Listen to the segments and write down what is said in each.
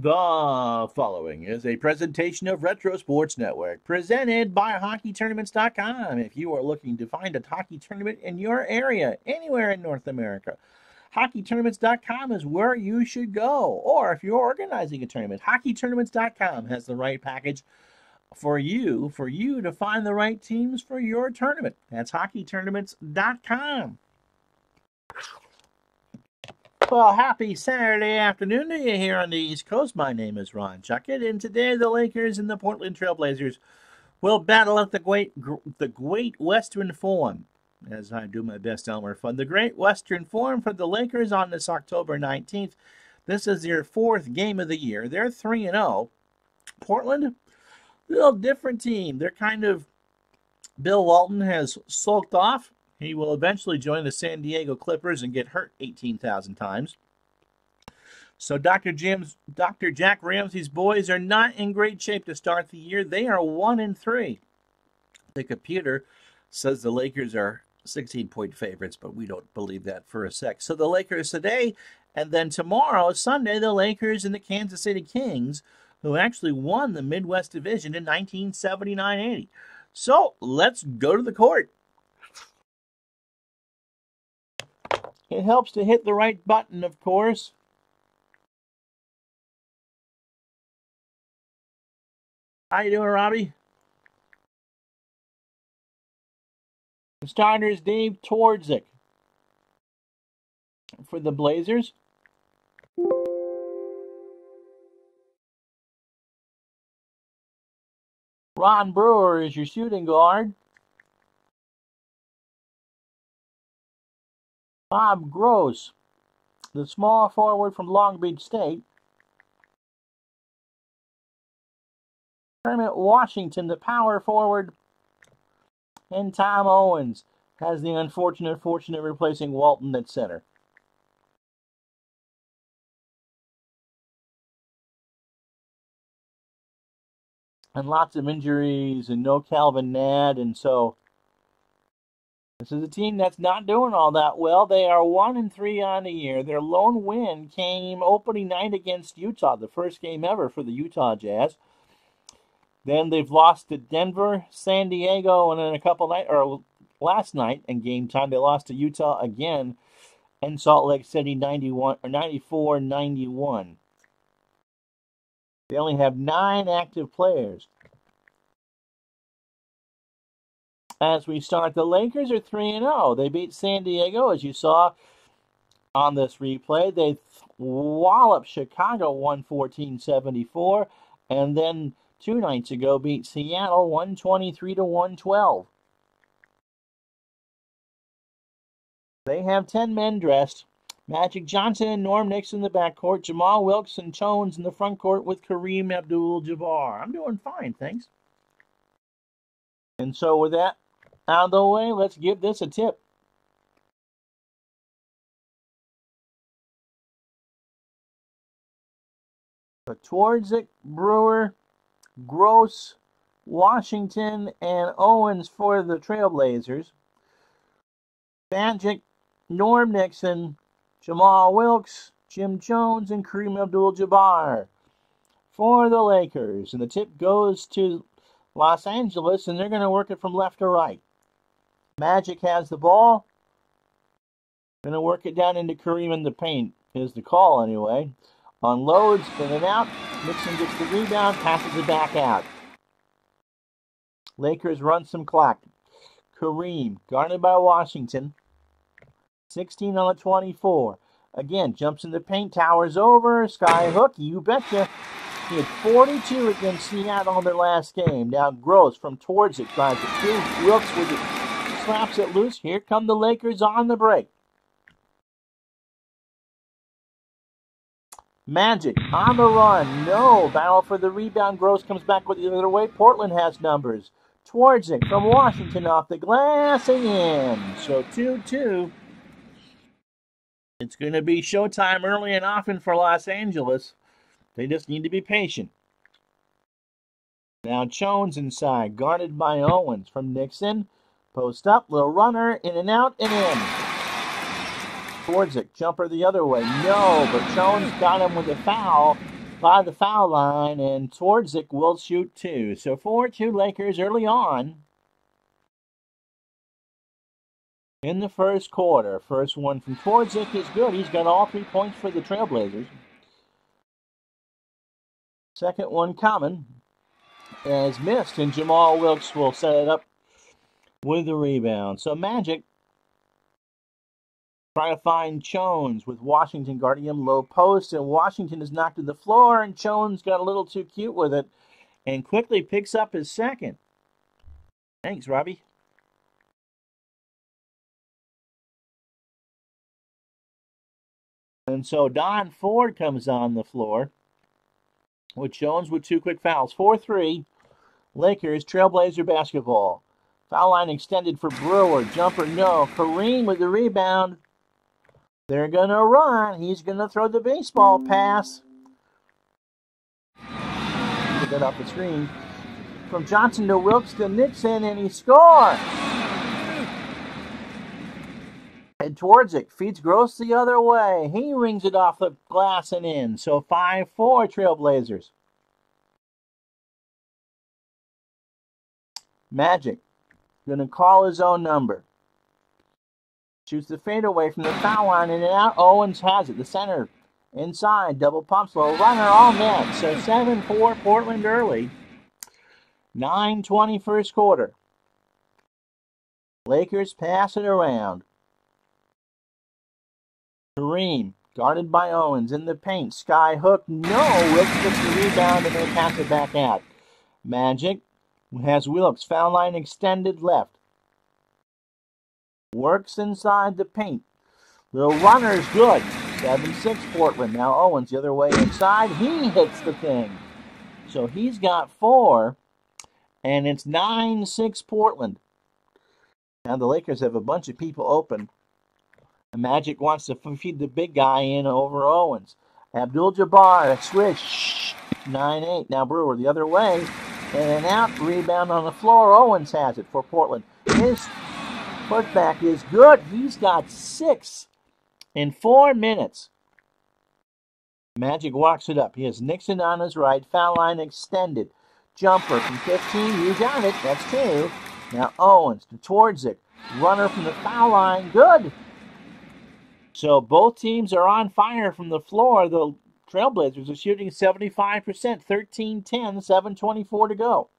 The following is a presentation of Retro Sports Network, presented by HockeyTournaments.com. If you are looking to find a hockey tournament in your area, anywhere in North America, HockeyTournaments.com is where you should go. Or if you're organizing a tournament, HockeyTournaments.com has the right package for you to find the right teams for your tournament. That's HockeyTournaments.com. Well, happy Saturday afternoon to you here on the East Coast. My name is Ron Chuckett, and today the Lakers and the Portland Trail Blazers will battle at the Great Western Forum. As I do my best, Elmer Fudd. The Great Western Forum for the Lakers on this October 19th. This is their fourth game of the year. They're 3-0. Portland, a little different team. They're kind of... Bill Walton has sulked off. He will eventually join the San Diego Clippers and get hurt 18,000 times. So Dr. Jack Ramsey's boys are not in great shape to start the year. They are 1-3. The computer says the Lakers are 16-point favorites, but we don't believe that for a sec. So the Lakers today, and then tomorrow, Sunday, the Lakers and the Kansas City Kings, who actually won the Midwest Division in 1979-80. So let's go to the court. It helps to hit the right button, of course. How you doing, Robbie? The starters, Dave Twardzik for the Blazers. Ron Brewer is your shooting guard. Bob Gross, the small forward from Long Beach State. Kermit Washington, the power forward. And Tom Owens has the unfortunate fortune of replacing Walton at center. And lots of injuries and no Calvin Nadd, and so this is a team that's not doing all that well. They are 1-3 on the year. Their lone win came opening night against Utah, the first game ever for the Utah Jazz. Then they've lost to Denver, San Diego, and then last night in game time they lost to Utah again in Salt Lake City 94-91. They only have 9 active players. As we start, the Lakers are 3-0. They beat San Diego, as you saw on this replay. They walloped Chicago 114-74, and then 2 nights ago beat Seattle 123-112. They have 10 men dressed. Magic Johnson and Norm Nixon in the backcourt. Jamal Wilkes and Jones in the front court with Kareem Abdul-Jabbar. I'm doing fine, thanks. And so with that out of the way, let's give this a tip. Twardzik, Brewer, Gross, Washington, and Owens for the Trailblazers. Magic, Norm Nixon, Jamal Wilkes, Jim Jones, and Kareem Abdul-Jabbar for the Lakers. And the tip goes to Los Angeles, and they're going to work it from left to right. Magic has the ball. Going to work it down into Kareem in the paint, is the call anyway. Unloads, in and out. Nixon gets the rebound, passes it back out. Lakers run some clock. Kareem, guarded by Washington. 16 on the 24. Again, jumps in the paint, towers over. Sky hook, you betcha. He had 42 against Seattle in their last game. Now Gross from Twardzik drives it through. Wilkes with it, slaps it loose. Here come the Lakers on the break. Magic on the run. No. Battle for the rebound. Gross comes back with the other way. Portland has numbers. Twardzik from Washington off the glass and in. So 2-2. It's going to be showtime early and often for Los Angeles. They just need to be patient. Now Jones inside, guarded by Owens from Nixon. Post up, little runner, in and out, and in. Twardzik, jumper the other way. No, but Jones got him with a foul. by the foul line, and Twardzik will shoot 2. So 4-2 Lakers early on in the first quarter. First one from Twardzik is good. He's got all 3 points for the Trailblazers. Second one coming is missed, and Jamal Wilkes will set it up with the rebound. So Magic trying to find Jones with Washington guarding him low post, and Washington is knocked to the floor, and Jones got a little too cute with it and quickly picks up his second. Thanks, Robbie. And so Don Ford comes on the floor with Jones with 2 quick fouls. 4-3, Lakers, Trailblazer basketball. Foul line extended for Brewer. Jumper, no. Kareem with the rebound. They're going to run. He's going to throw the baseball pass. Get that off the screen. From Johnson to Wilkes to Nixon, and he scores. And Twardzik feeds Gross the other way. He rings it off the glass and in. So 5-4 Trailblazers. Magic going to call his own number. Shoots the fadeaway from the foul line and out. Owens has it. The center inside. Double pump slow. Runner all net. So 7-4 Portland early. 9:20 first quarter. Lakers pass it around. Kareem guarded by Owens in the paint. Sky hook. No. Wilkes gets the rebound and they pass it back out. Magic has Wilkes. Foul line extended left. Works inside the paint. Little runner's good. 7-6 Portland. Now Owens the other way inside. He hits the thing. So he's got 4. And it's 9-6 Portland. Now the Lakers have a bunch of people open. The Magic wants to feed the big guy in over Owens. Abdul-Jabbar, a swish. 9-8. Now Brewer the other way. And an out rebound on the floor. Owens has it for Portland. His putback is good. He's got 6 in 4 minutes. Magic walks it up. He has Nixon on his right. Foul line extended. Jumper from 15. You got it. That's 2. Now Owens to Twardzik. Runner from the foul line. Good. So both teams are on fire from the floor. The Trailblazers are shooting 75%. 13-10. 7:24 to go.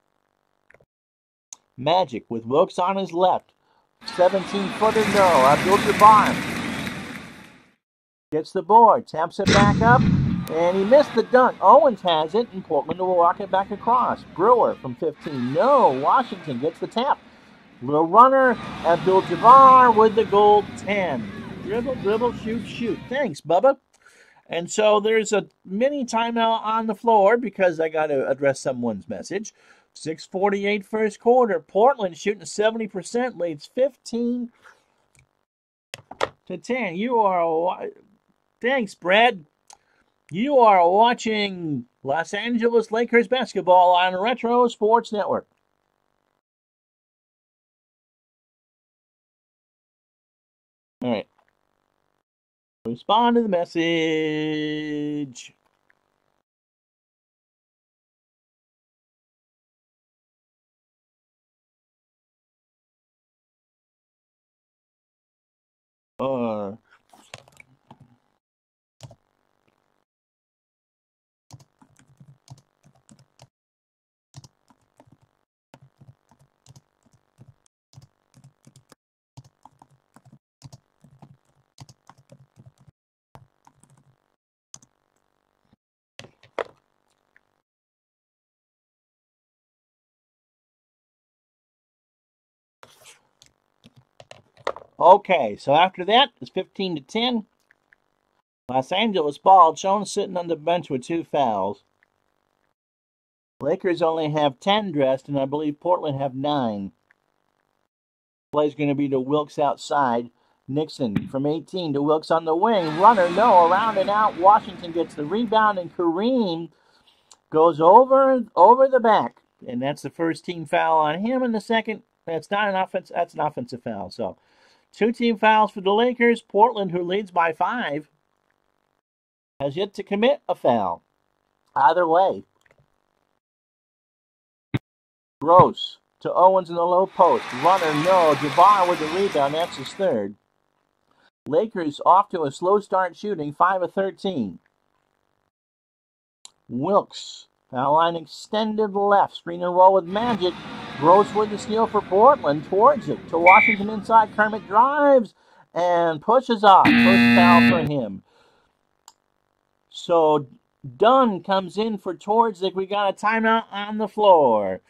Magic with Wilkes on his left. 17-footer, no. Abdul-Jabbar gets the board, taps it back up, and he missed the dunk. Owens has it, and Portland will walk it back across. Brewer from 15, no. Washington gets the tap. Little runner, Abdul-Jabbar with the gold 10. Dribble, dribble, shoot, shoot. Thanks, Bubba. And so there's a mini timeout on the floor because I got to address someone's message. 6:48 first quarter. Portland shooting 70%, leads 15-10. You are, thanks, Brad. You are watching Los Angeles Lakers basketball on Retro Sports Network. All right. Respond to the message. Okay, so after that, it's 15-10. Los Angeles ball. Jones sitting on the bench with 2 fouls. Lakers only have 10 dressed, and I believe Portland have 9. Play's going to be to Wilkes outside. Nixon from 18 to Wilkes on the wing. Runner, no, around and out. Washington gets the rebound, and Kareem goes over the back. And that's the first team foul on him, and the second, that's not an offense, that's an offensive foul. So 2 team fouls for the Lakers. Portland, who leads by 5, has yet to commit a foul. Either way. Gross to Owens in the low post. Runner, no. Jabbar with the rebound. That's his third. Lakers off to a slow start shooting, 5 of 13. Wilkes, foul line extended left. Screen and roll with Magic. Gross with the steal for Portland. Towards it. To Washington inside. Kermit drives and pushes off. First foul for him. So Dunn comes in for Twardzik. We got a timeout on the floor.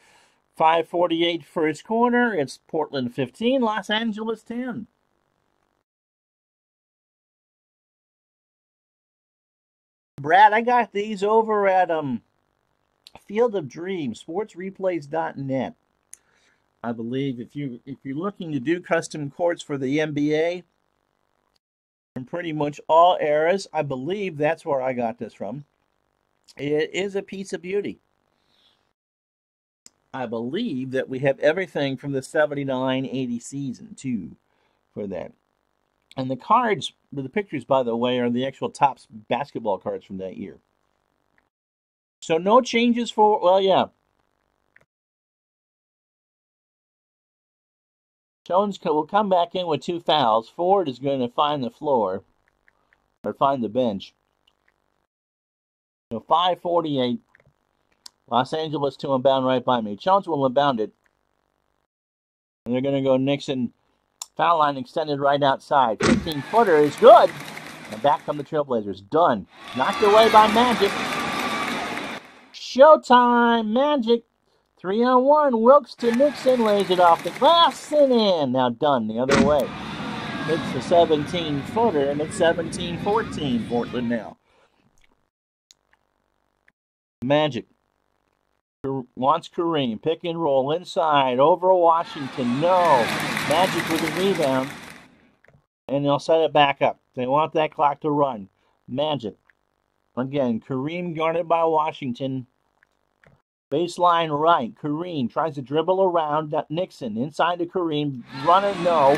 5:48 first quarter. It's Portland 15, Los Angeles 10. Brad, I got these over at Field of Dreams, sportsreplays.net. I believe if you're looking to do custom courts for the NBA from pretty much all eras, I believe that's where I got this from. It is a piece of beauty. I believe that we have everything from the 79-80 season too for that. And the cards, the pictures, by the way, are the actual Topps basketball cards from that year. So no changes for, well, yeah. Jones will come back in with 2 fouls. Ford is going to find the floor, or find the bench. So 5:48. Los Angeles to inbound right by me. Jones will inbound it. And they're going to go Nixon. Foul line extended right outside. 15-footer is good. And back come the Trailblazers. Done. Knocked away by Magic. Showtime. Magic. 3-on-1. Wilkes to Nixon. Lays it off the glass and in. Now Dunn the other way. It's the 17-footer, and it's 17-14 Portland now. Magic wants Kareem. Pick and roll inside. Over Washington. No. Magic with a rebound. And they'll set it back up. They want that clock to run. Magic. Again, Kareem guarded by Washington. Baseline right. Kareem tries to dribble around Nixon. Inside to Kareem. Runner, no.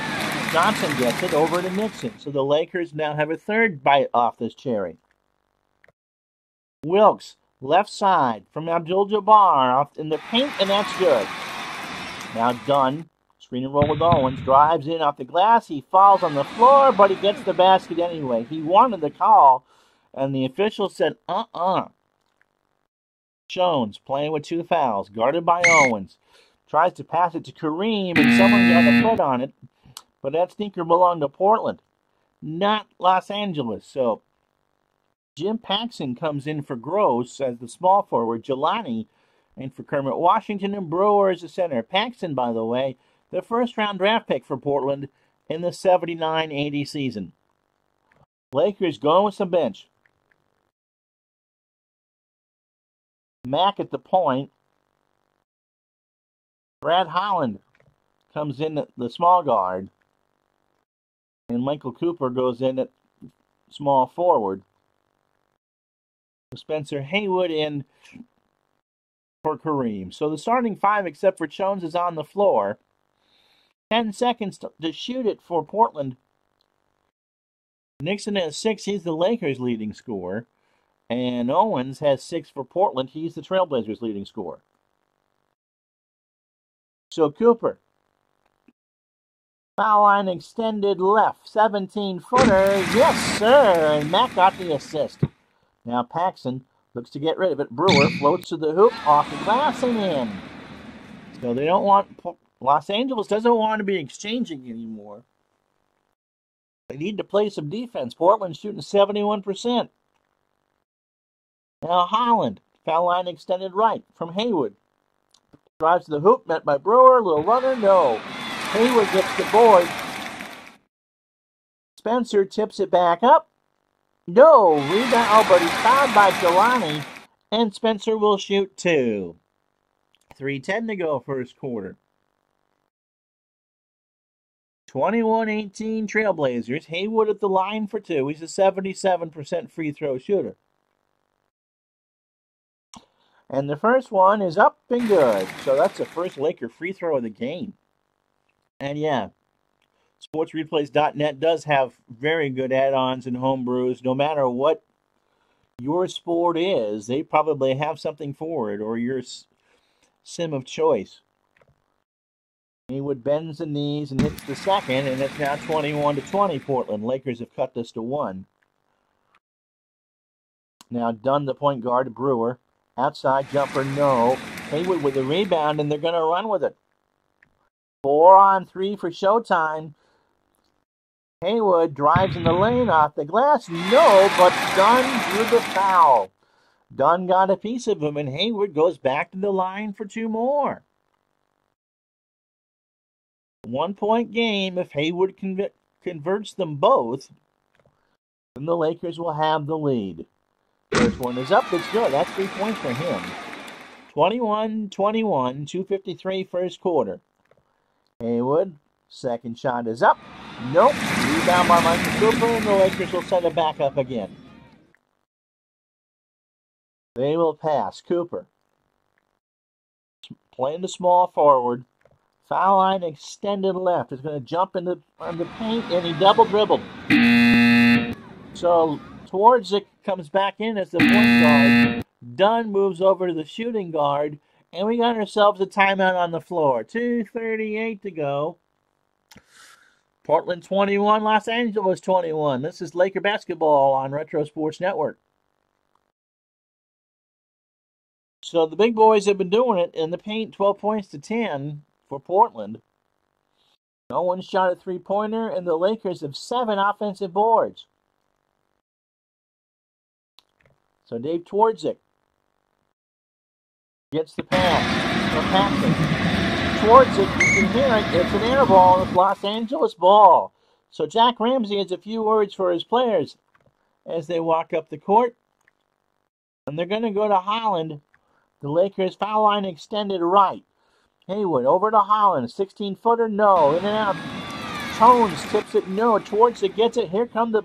Johnson gets it over to Nixon. So the Lakers now have a third bite off this cherry. Wilkes, left side from Abdul-Jabbar off in the paint, and that's good. Now Dunn, screen and roll with Owens, drives in off the glass. He falls on the floor, but he gets the basket anyway. He wanted the call, and the official said, Jones playing with 2 fouls, guarded by Owens. Tries to pass it to Kareem, and someone got a foot on it. But that sneaker belonged to Portland, not Los Angeles. So Jim Paxson comes in for Gross as the small forward, Jelani, and for Kermit Washington and Brewer as the center. Paxson, by the way, the first-round draft pick for Portland in the 79-80 season. Lakers going with some bench. Mack at the point. Brad Holland comes in at the small guard. And Michael Cooper goes in at small forward. Spencer Haywood in for Kareem. So the starting 5, except for Jones, is on the floor. 10 seconds to shoot it for Portland. Nixon has 6. He's the Lakers' leading scorer. And Owens has 6 for Portland. He's the Trailblazers' leading scorer. So Cooper. Foul line extended left. 17-footer. Yes, sir. And Mack got the assist. Now Paxson looks to get rid of it. Brewer floats to the hoop, off the glass, and in. So they don't want... Los Angeles doesn't want to be exchanging anymore. They need to play some defense. Portland's shooting 71%. Now Holland. Foul line extended right from Haywood. Drives to the hoop, met by Brewer. Little runner, no. Haywood gets the board. Spencer tips it back up. No. Rebound, but he's fouled by Jelani. And Spencer will shoot 2. 3:10 to go first quarter. 21-18 Trailblazers. Haywood at the line for 2. He's a 77% free throw shooter. And the first one is up and good. So that's the first Laker free throw of the game. And yeah, sportsreplays.net does have very good add-ons and homebrews. No matter what your sport is, they probably have something for it, or your sim of choice. Haywood bends the knees and hits the second, and it's now 21-20 Portland. Lakers have cut this to 1. Now Dunn, the point guard, Brewer. Outside jumper, no. Haywood with the rebound, and they're going to run with it. 4-on-3 for Showtime. Haywood drives in the lane off the glass. No, but Dunn drew the foul. Dunn got a piece of him, and Haywood goes back to the line for 2 more. 1-point game. If Haywood converts them both, then the Lakers will have the lead. First one is up. That's good. That's 3 points for him. 21-21, 2:53 first quarter. Haywood, second shot is up. Nope. Rebound by Michael Cooper, and the Lakers will set it back up again. They will pass. Cooper. Playing the small forward. Foul line extended left. Is going to jump in the paint, and he double dribbled. So Twardzik comes back in as the point guard. Dunn moves over to the shooting guard, and we got ourselves a timeout on the floor. 2:38 to go. Portland 21, Los Angeles 21. This is Laker basketball on Retro Sports Network. So the big boys have been doing it in the paint, 12 points to 10 for Portland. No one shot a three-pointer, and the Lakers have 7 offensive boards. So Dave Twardzik gets the pass from Paxson. Twardzik, you can hear it, it's an air ball, it's Los Angeles ball. So Jack Ramsey has a few words for his players as they walk up the court. And they're going to go to Holland. The Lakers foul line extended right. Haywood over to Holland. 16-footer, no. In and out. Tones tips it, no. Twardzik gets it. Here come the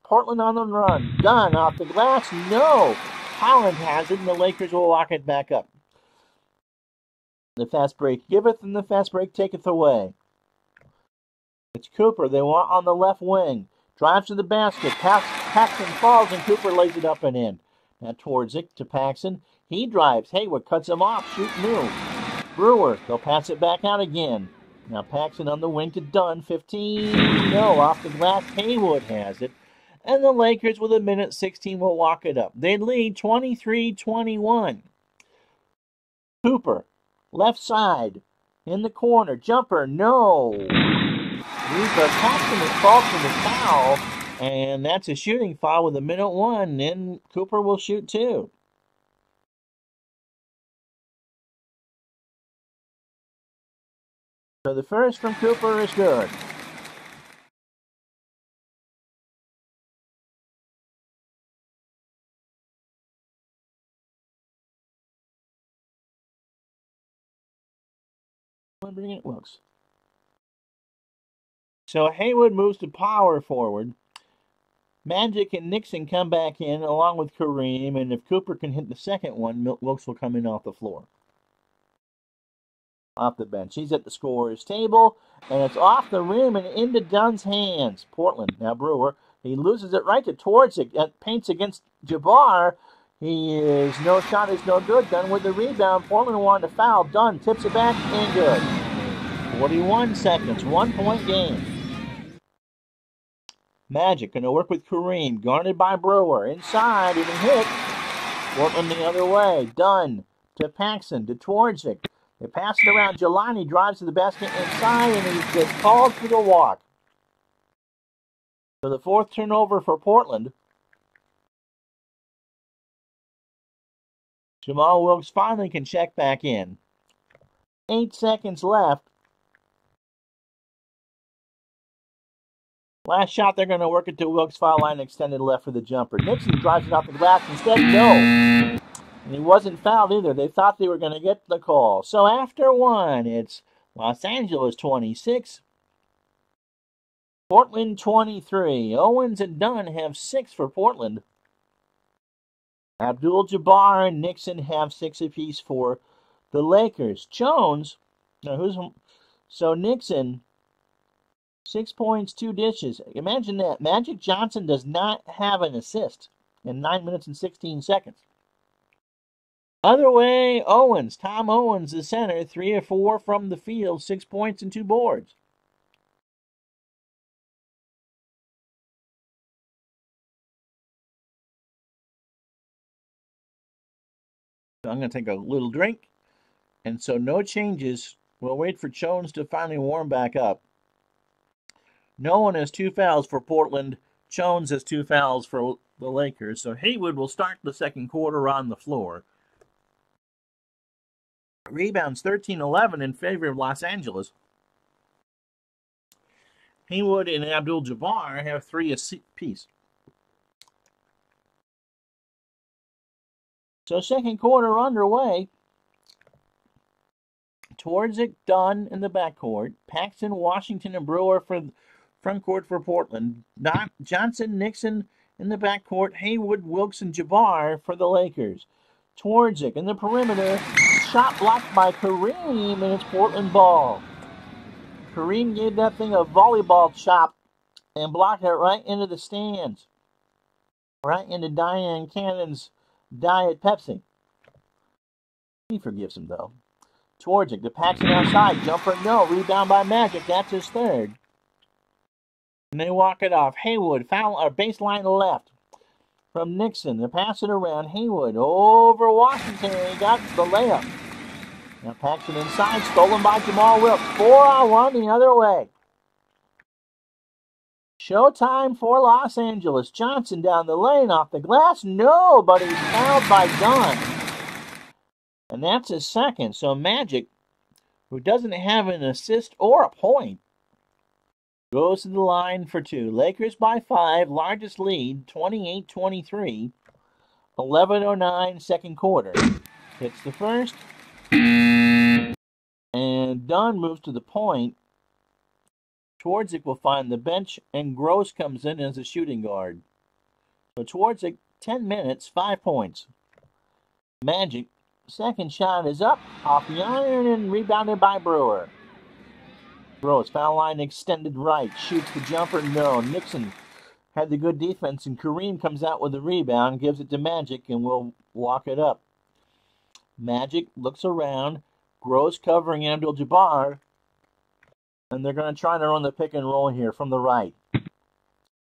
Portland on the run. Dunn off the glass, no. Holland has it, and the Lakers will walk it back up. The fast break giveth, and the fast break taketh away. It's Cooper. They want on the left wing. Drives to the basket. Paxson falls, and Cooper lays it up and in. Now Twardzik to Paxson. He drives. Haywood cuts him off. Shoot move. Brewer. They'll pass it back out again. Now Paxson on the wing to Dunn. 15. No. Off the glass. Haywood has it. And the Lakers with 1:16 will walk it up. They lead 23-21. Cooper. Left side. In the corner. Jumper. No. Paxson is called for the foul. And that's a shooting foul with 1:01. Then Cooper will shoot 2. So the first from Cooper is good. Bring it, Wilkes. So Haywood moves to power forward. Magic and Nixon come back in along with Kareem, and if Cooper can hit the second one, Wilkes will come in off the floor. Off the bench. He's at the scorer's table, and it's off the rim and into Dunn's hands. Portland, now Brewer. He loses it right to Twardzik. Paints against Jabbar. No shot is no good. Dunn with the rebound. Portland wanted to foul. Dunn tips it back and good. 41 seconds. 1-point game. Magic going to work with Kareem. Guarded by Brewer. Inside. Even hit. Portland the other way. Dunn to Paxson to Twardzik. They pass it around. Jelani drives to the basket inside, and he gets called for the walk. So the 4th turnover for Portland. Jamal Wilkes finally can check back in. 8 seconds left. Last shot, they're going to work it to Wilkes' foul line extended left for the jumper. Nixon drives it off the glass instead. No. And he wasn't fouled either. They thought they were going to get the call. So after 1, it's Los Angeles 26. Portland 23. Owens and Dunn have 6 for Portland. Abdul-Jabbar and Nixon have 6 apiece for the Lakers. Jones, so Nixon, 6 points, 2 dishes. Imagine that. Magic Johnson does not have an assist in 9 minutes and 16 seconds. Other way, Owens. Tom Owens, the center, 3 of 4 from the field, 6 points and 2 boards. So I'm going to take a little drink. And so no changes. We'll wait for Jones to finally warm back up. No one has 2 fouls for Portland. Jones has 2 fouls for the Lakers. So Haywood will start the second quarter on the floor. Rebounds 13-11 in favor of Los Angeles. Haywood and Abdul-Jabbar have 3 apiece. So second quarter underway. Twardzik, Dunn in the backcourt. Paxson, Washington, and Brewer for front court for Portland. Johnson, Nixon in the backcourt. Haywood, Wilkes, and Jabbar for the Lakers. Twardzik in the perimeter. Shot blocked by Kareem, and it's Portland ball. Kareem gave that thing a volleyball chop and blocked it right into the stands. Right into Diane Cannon's Diet Pepsi. He forgives him, though. Twardzik to Paxson outside. Jumper, no. Rebound by Magic. That's his third. And they walk it off. Haywood, foul or baseline left. From Nixon. They pass it around. Haywood over Washington. And he got the layup. Now Paxson inside. Stolen by Jamal Wilkes. 4-on-1 the other way. Showtime for Los Angeles. Johnson down the lane off the glass. No, but he's fouled by Dunn. And that's his second. So Magic, who doesn't have an assist or a point, goes to the line for 2. Lakers by 5. Largest lead, 28-23. 11:09 second quarter. Hits the first. And Dunn moves to the point. Twardzik will find the bench, and Gross comes in as a shooting guard. So Twardzik, 10 minutes, 5 points. Magic, second shot is up, off the iron, and rebounded by Brewer. Gross, foul line extended right, shoots the jumper, no. Nixon had the good defense, and Kareem comes out with the rebound, gives it to Magic, and will walk it up. Magic looks around, Gross covering Abdul-Jabbar, and they're going to try to run the pick and roll here from the right.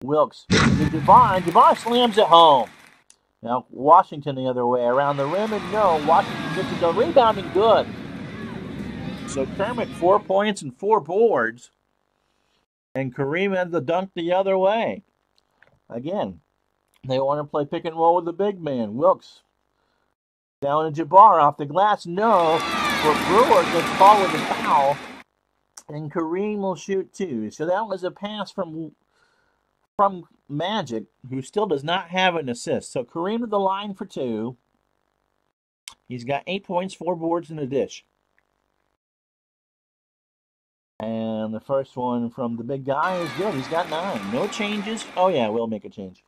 Wilkes to Jabbar, and Jabbar slams it home. Now Washington the other way, around the rim, and no, Washington gets it done. Rebounding good. So Kermit, 4 points and 4 boards. And Kareem had the dunk the other way. Again, they want to play pick and roll with the big man. Wilkes down to Jabbar off the glass. No, but Brewer gets called with a foul. And Kareem will shoot 2. So that was a pass from Magic, who still does not have an assist. So Kareem to the line for 2. He's got 8 points, 4 boards, and a dish. And the first one from the big guy is good. He's got 9. No changes. Oh, yeah, we'll make a change.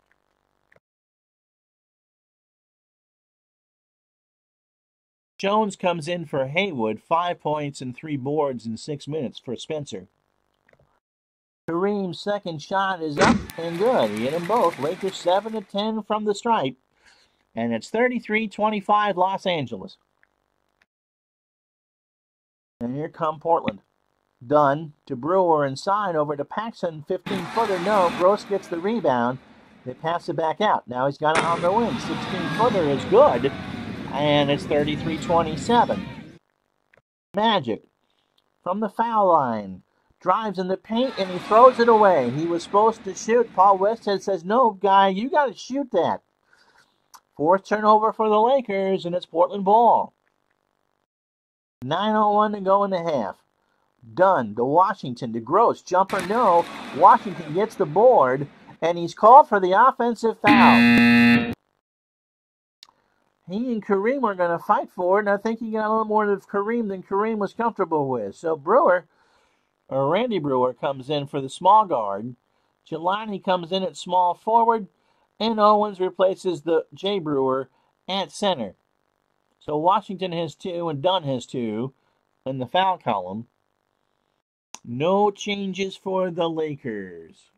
Jones comes in for Haywood, 5 points and 3 boards in 6 minutes for Spencer. Kareem's second shot is up and good. He hit them both. Lakers 7 of 10 from the stripe. And it's 33-25 Los Angeles. And here come Portland. Dunn to Brewer inside, over to Paxson, 15-footer, no. Gross gets the rebound. They pass it back out. Now he's got it on the wing. 16-footer is good. And it's 33-27. Magic from the foul line. Drives in the paint, and he throws it away. He was supposed to shoot. Paul Westhead says, no, guy, you got to shoot that. 4th turnover for the Lakers, and it's Portland ball. 9:01 to go in the half. Dunn to Washington to Gross. Jumper, no. Washington gets the board, and he's called for the offensive foul. He and Kareem are going to fight for it, and I think he got a little more of Kareem than Kareem was comfortable with. So Randy Brewer comes in for the small guard. Jelani comes in at small forward, and Owens replaces the Jay Brewer at center. So Washington has 2 and Dunn has 2 in the foul column. No changes for the Lakers.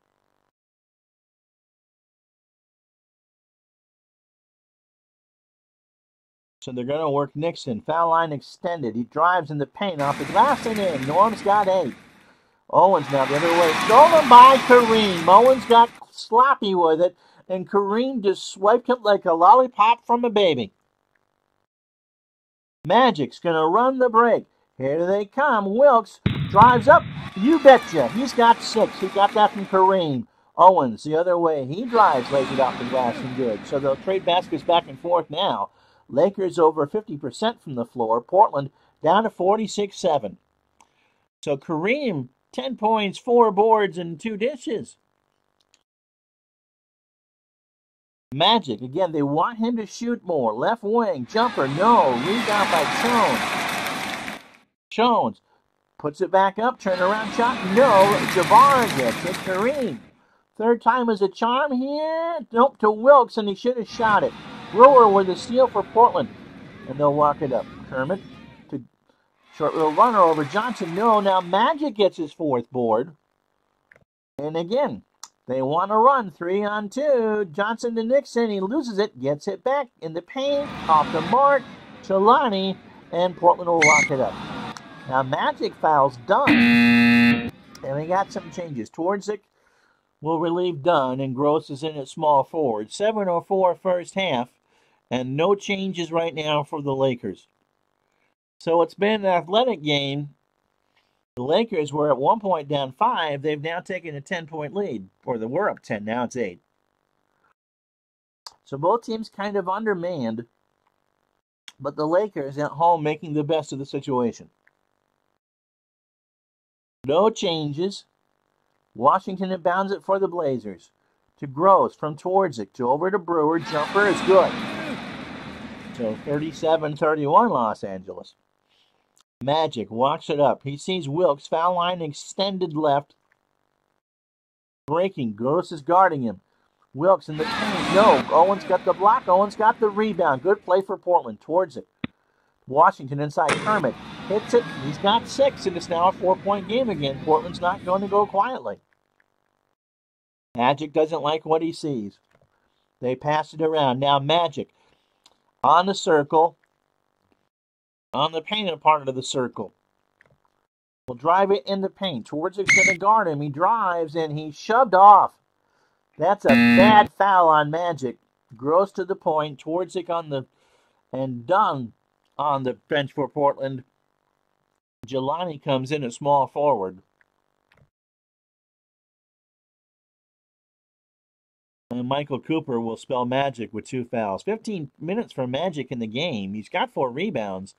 So they're going to work Nixon. Foul line extended. He drives in the paint off the glass and in. Norm's got 8. Owens now the other way. Stolen by Kareem. Owens got sloppy with it, and Kareem just swiped it like a lollipop from a baby. Magic's going to run the break. Here they come. Wilkes drives up. You betcha. He's got 6. He got that from Kareem. Owens the other way. He drives, lays it off the glass and good. So they'll trade baskets back and forth now. Lakers over 50% from the floor. Portland down to 46-7. So Kareem, 10 points, 4 boards, and 2 dishes. Magic, again, they want him to shoot more. Left wing, jumper, no. Rebound by Jones. Jones puts it back up, turn around shot, no. Jabbar gets it. Kareem. Third time is a charm here. Nope, to Wilkes, and he should have shot it. Brewer with a steal for Portland, and they'll walk it up. Kermit to short little runner over Johnson. No, now Magic gets his 4th board. And again, they want to run 3-on-2. Johnson to Nixon. He loses it, gets it back in the paint, off the mark. Chelani, and Portland will lock it up. Now Magic foul's done. And we got some changes. Twardzik will relieve Dunn, and Gross is in at small forward. 7:04 first half, and no changes right now for the Lakers. So it's been an athletic game. The Lakers were at one point down 5. They've now taken a 10-point lead. Or they were up 10, now it's 8. So both teams kind of undermanned, but the Lakers at home making the best of the situation. No changes. Washington inbounds it for the Blazers. To Gross from Twardzik to over to Brewer. Jumper is good. So 37-31 Los Angeles. Magic walks it up. He sees Wilkes. Foul line extended left. Breaking. Gross is guarding him. Wilkes in the paint. No. Owens got the block. Owens got the rebound. Good play for Portland. Twardzik. Washington inside. Kermit hits it. He's got 6, and it's now a 4-point game again. Portland's not going to go quietly. Magic doesn't like what he sees. They pass it around. Now Magic on the circle. On the painted part of the circle. Will drive it in the paint. Twardzik going to guard him. He drives, and he's shoved off. That's a bad foul on Magic. Gross to the point. Twardzik on the... and Dunn on the bench for Portland. Jelani comes in at small forward. And Michael Cooper will spell Magic with 2 fouls. 15 minutes for Magic in the game. He's got 4 rebounds,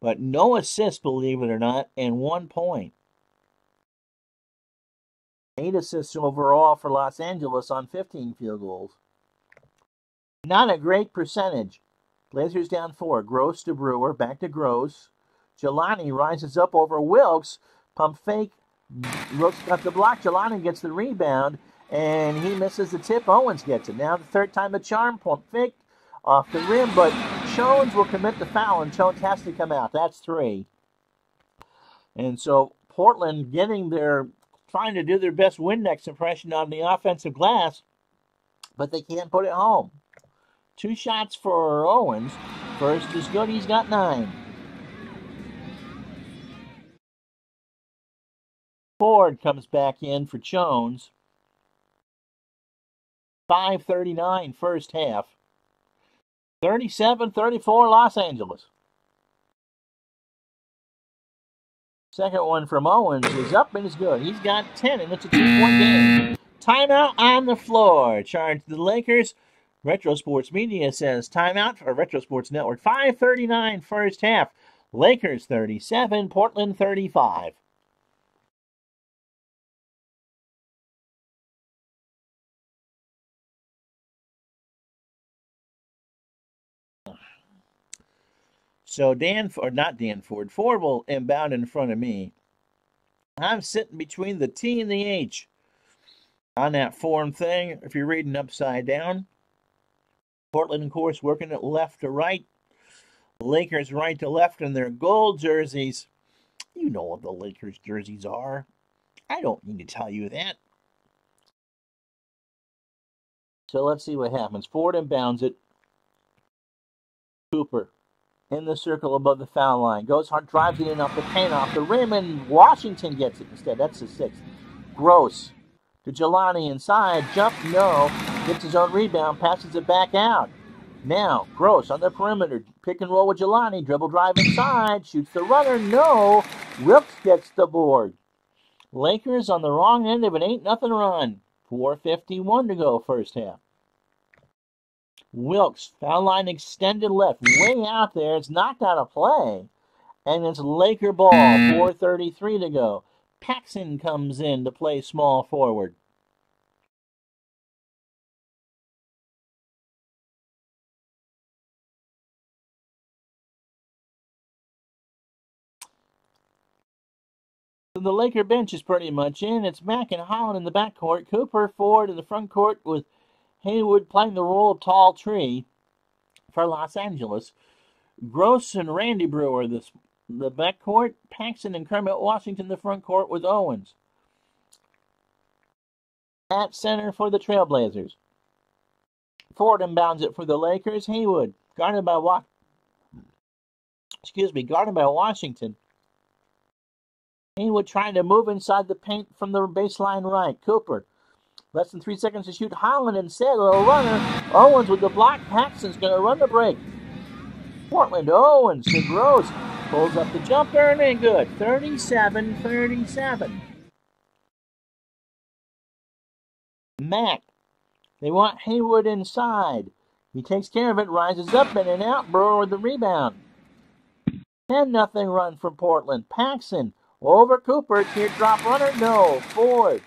but no assists, believe it or not, and 1 point. 8 assists overall for Los Angeles on 15 field goals. Not a great percentage. Blazers down 4. Gross to Brewer. Back to Gross. Jelani rises up over Wilkes. Pump fake. Wilkes got the block. Jelani gets the rebound, and he misses the tip. Owens gets it. Now the third time a charm. Pump fake off the rim, but Jones will commit the foul, and Jones has to come out. That's 3. And so Portland trying to do their best Windex impression on the offensive glass, but they can't put it home. 2 shots for Owens. First is good. He's got 9. Ford comes back in for Jones. 5:39 first half. 37-34 Los Angeles. Second one from Owens is up and is good. He's got 10, and it's a 2-point game. Timeout on the floor. Charge the Lakers. Retro Sports Media says timeout for Retro Sports Network. 5:39 first half. Lakers 37, Portland 35. So Ford will inbound in front of me. I'm sitting between the T and the H on that form thing, if you're reading upside down. Portland, of course, working it left to right. The Lakers right to left in their gold jerseys. You know what the Lakers jerseys are. I don't need to tell you that. So let's see what happens. Ford inbounds it. Cooper in the circle above the foul line. Goes hard, drives it in off the paint, off the rim, and Washington gets it instead. That's the 6th. Gross to Jelani inside. Jump, no. Gets his own rebound, passes it back out. Now, Gross on the perimeter. Pick and roll with Jelani. Dribble drive inside. Shoots the runner, no. Wilkes gets the board. Lakers on the wrong end of an 8-0 run. 4:51 to go first half. Wilkes, foul line extended left, way out there. It's knocked out of play. And it's Laker ball, 4:33 to go. Paxson comes in to play small forward. So the Laker bench is pretty much in. It's Mack and Holland in the backcourt. Cooper forward in the front court with Haywood playing the role of tall tree for Los Angeles. Gross and Randy Brewer, the backcourt. Paxson and Kermit Washington, the front court with Owens. At center for the Trailblazers. Ford inbounds it for the Lakers. Haywood, guarded by Washington. Haywood trying to move inside the paint from the baseline right. Cooper, less than 3 seconds to shoot. Holland instead, a little runner. Owens with the block. Paxson's going to run the break. Portland, Owens to Gross. Pulls up the jumper and ain't good. 37-37. Mack. They want Haywood inside. He takes care of it, rises up in and out. Brewer with the rebound. 10-0 run for Portland. Paxson over Cooper. Teardrop runner, no. Ford.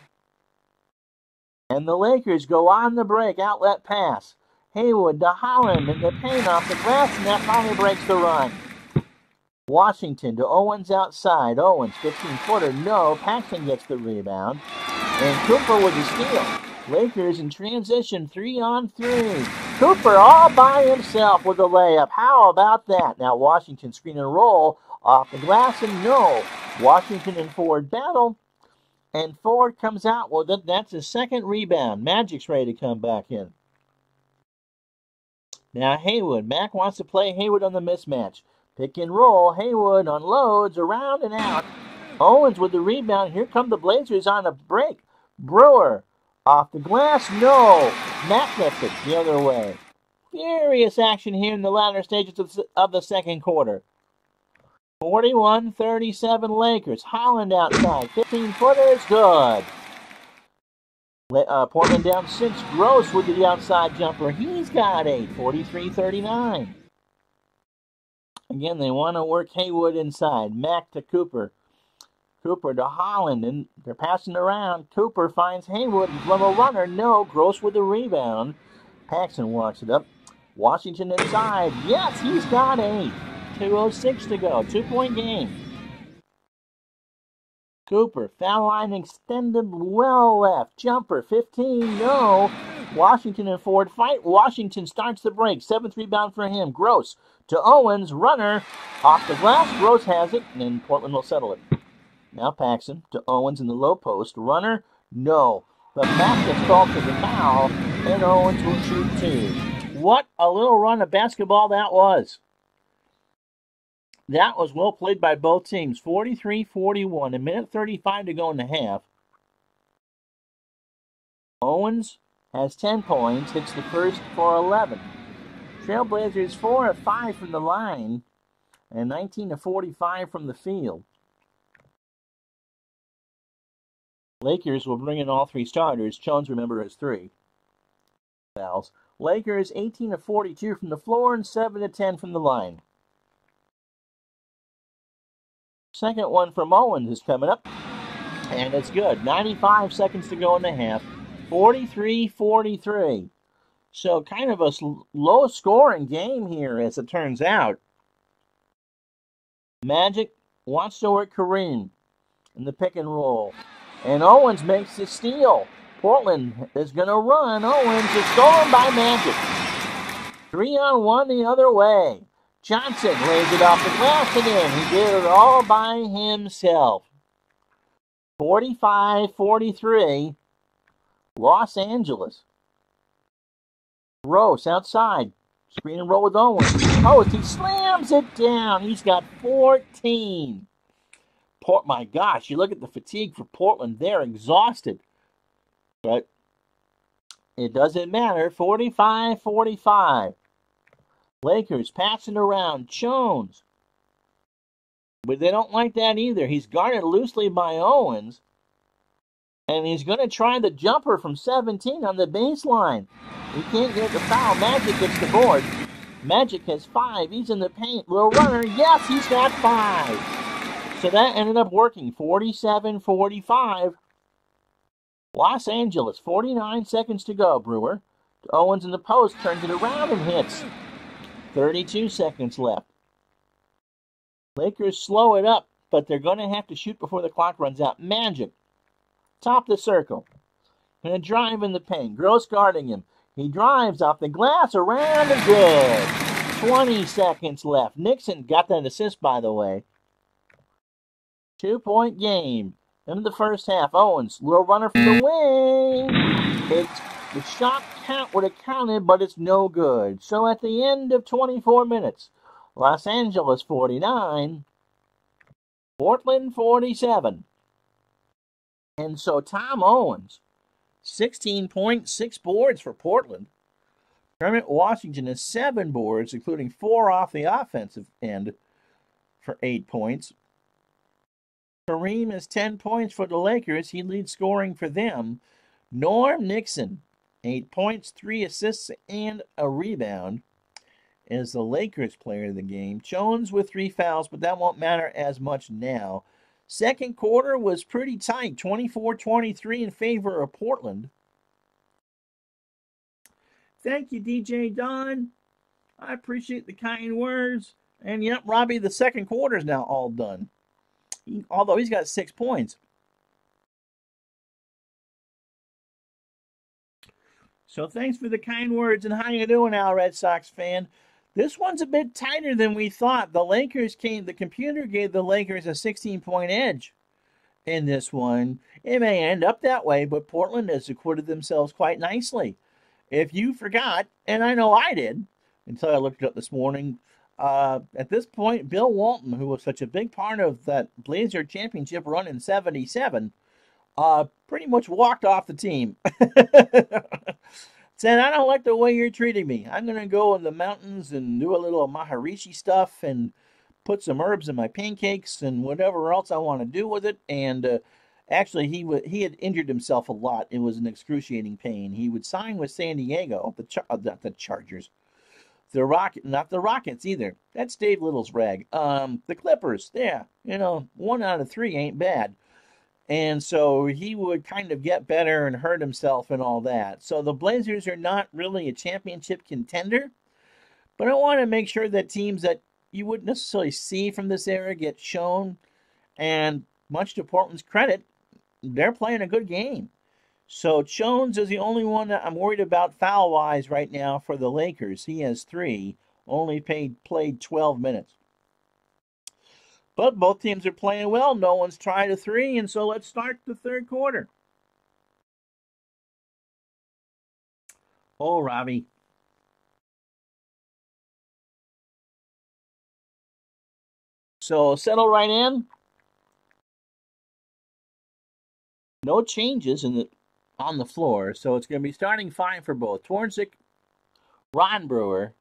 And the Lakers go on the break. Outlet pass. Haywood to Holland in the paint off the glass, and that finally breaks the run. Washington to Owens outside. Owens, 15-footer, no. Paxson gets the rebound. And Cooper with the steal. Lakers in transition, 3-on-3. Cooper all by himself with a layup. How about that? Now Washington screen and roll off the glass, and no. Washington and Ford battle, and Ford comes out. Well, that's his second rebound. Magic's ready to come back in. Now Haywood. Mack wants to play Haywood on the mismatch. Pick and roll. Haywood unloads around and out. Owens with the rebound. Here come the Blazers on a break. Brewer off the glass. No. Mack gets it the other way. Furious action here in the latter stages of the second quarter. 41-37 Lakers. Holland outside. 15-footer is good. Portland down 6. Gross with the outside jumper. He's got 8. 43-39. Again, they want to work Haywood inside. Mack to Cooper. Cooper to Holland, and they're passing around. Cooper finds Haywood. Level runner. No. Gross with the rebound. Paxson walks it up. Washington inside. Yes, he's got 8. 2:06 to go. 2-point game. Cooper, foul line extended well left. Jumper, 15, no. Washington and Ford fight. Washington starts the break. 7th rebound for him. Gross to Owens. Runner off the glass. Gross has it, and then Portland will settle it. Now Paxson to Owens in the low post. Runner, no. But Mack gets called for the foul, and Owens will shoot 2. What a little run of basketball that was. That was well played by both teams. 43-41. A minute 35 to go in the half. Owens has 10 points. Hits the first for 11. Trailblazers 4 of 5 from the line. And 19 of 45 from the field. Lakers will bring in all 3 starters. Jones, remember, has 3 fouls. Lakers 18 of 42 from the floor and 7 of 10 from the line. Second one from Owens is coming up, and it's good. 95 seconds to go in the half. 43-43. So kind of a low-scoring game here, as it turns out. Magic wants to work Kareem in the pick and roll. And Owens makes the steal. Portland is going to run. Owens is stolen by Magic. 3-on-1 the other way. Johnson lays it off the glass and in. He did it all by himself. 45-43, Los Angeles. Gross outside. Screen and roll with Owens. Post, he slams it down. He's got 14. My gosh, you look at the fatigue for Portland. They're exhausted. But it doesn't matter. 45-45. Lakers passing around. Jones. But they don't like that either. He's guarded loosely by Owens. And he's going to try the jumper from 17 on the baseline. He can't get the foul. Magic gets the board. Magic has 5. He's in the paint. Little runner. Yes, he's got 5. So that ended up working. 47-45. Los Angeles. 49 seconds to go, Brewer. Owens in the post. Turns it around and hits. 32 seconds left. Lakers slow it up, but they're going to have to shoot before the clock runs out. Magic. Top the circle. Gonna drive in the paint. Gross guarding him. He drives off the glass, around and good. 20 seconds left. Nixon got that assist, by the way. 2-point game. In the first half, Owens, little runner from the wing. The shot count would have counted, but it's no good. So at the end of 24 minutes, Los Angeles 49, Portland 47. And so Tom Owens, 16 points, 6 boards for Portland. Kermit Washington has 7 boards, including 4 off the offensive end for 8 points. Kareem has 10 points for the Lakers. He leads scoring for them. Norm Nixon, 8 points, 3 assists, and a rebound, is the Lakers player of the game. Jones with 3 fouls, but that won't matter as much now. Second quarter was pretty tight, 24-23 in favor of Portland. Thank you, DJ Don. I appreciate the kind words. And yep, Robbie, the second quarter is now all done. Although he's got 6 points. So thanks for the kind words, and how you doing now, Red Sox fan? This one's a bit tighter than we thought. The computer gave the Lakers a 16-point edge in this one. It may end up that way, but Portland has acquitted themselves quite nicely. If you forgot, and I know I did, until I looked it up this morning, at this point, Bill Walton, who was such a big part of that Blazer championship run in 77, pretty much walked off the team. Said, I don't like the way you're treating me. I'm going to go in the mountains and do a little Maharishi stuff and put some herbs in my pancakes and whatever else I want to do with it. And actually, he had injured himself a lot. It was an excruciating pain. He would sign with San Diego, the Chargers. Not the Rockets either. That's Dave Little's rag. The Clippers, yeah. 1 out of 3 ain't bad. And so he would kind of get better and hurt himself and all that. So the Blazers are not really a championship contender. But I want to make sure that teams that you wouldn't necessarily see from this era get shown. And much to Portland's credit, they're playing a good game. So Jones is the only one that I'm worried about foul-wise right now for the Lakers. He has 3, only played 12 minutes. But both teams are playing well. No one's tried a 3, and so let's start the third quarter. Oh, Robbie. So settle right in. No changes on the floor, so it's going to be starting 5 for both. Twardzik, Ron Brewer,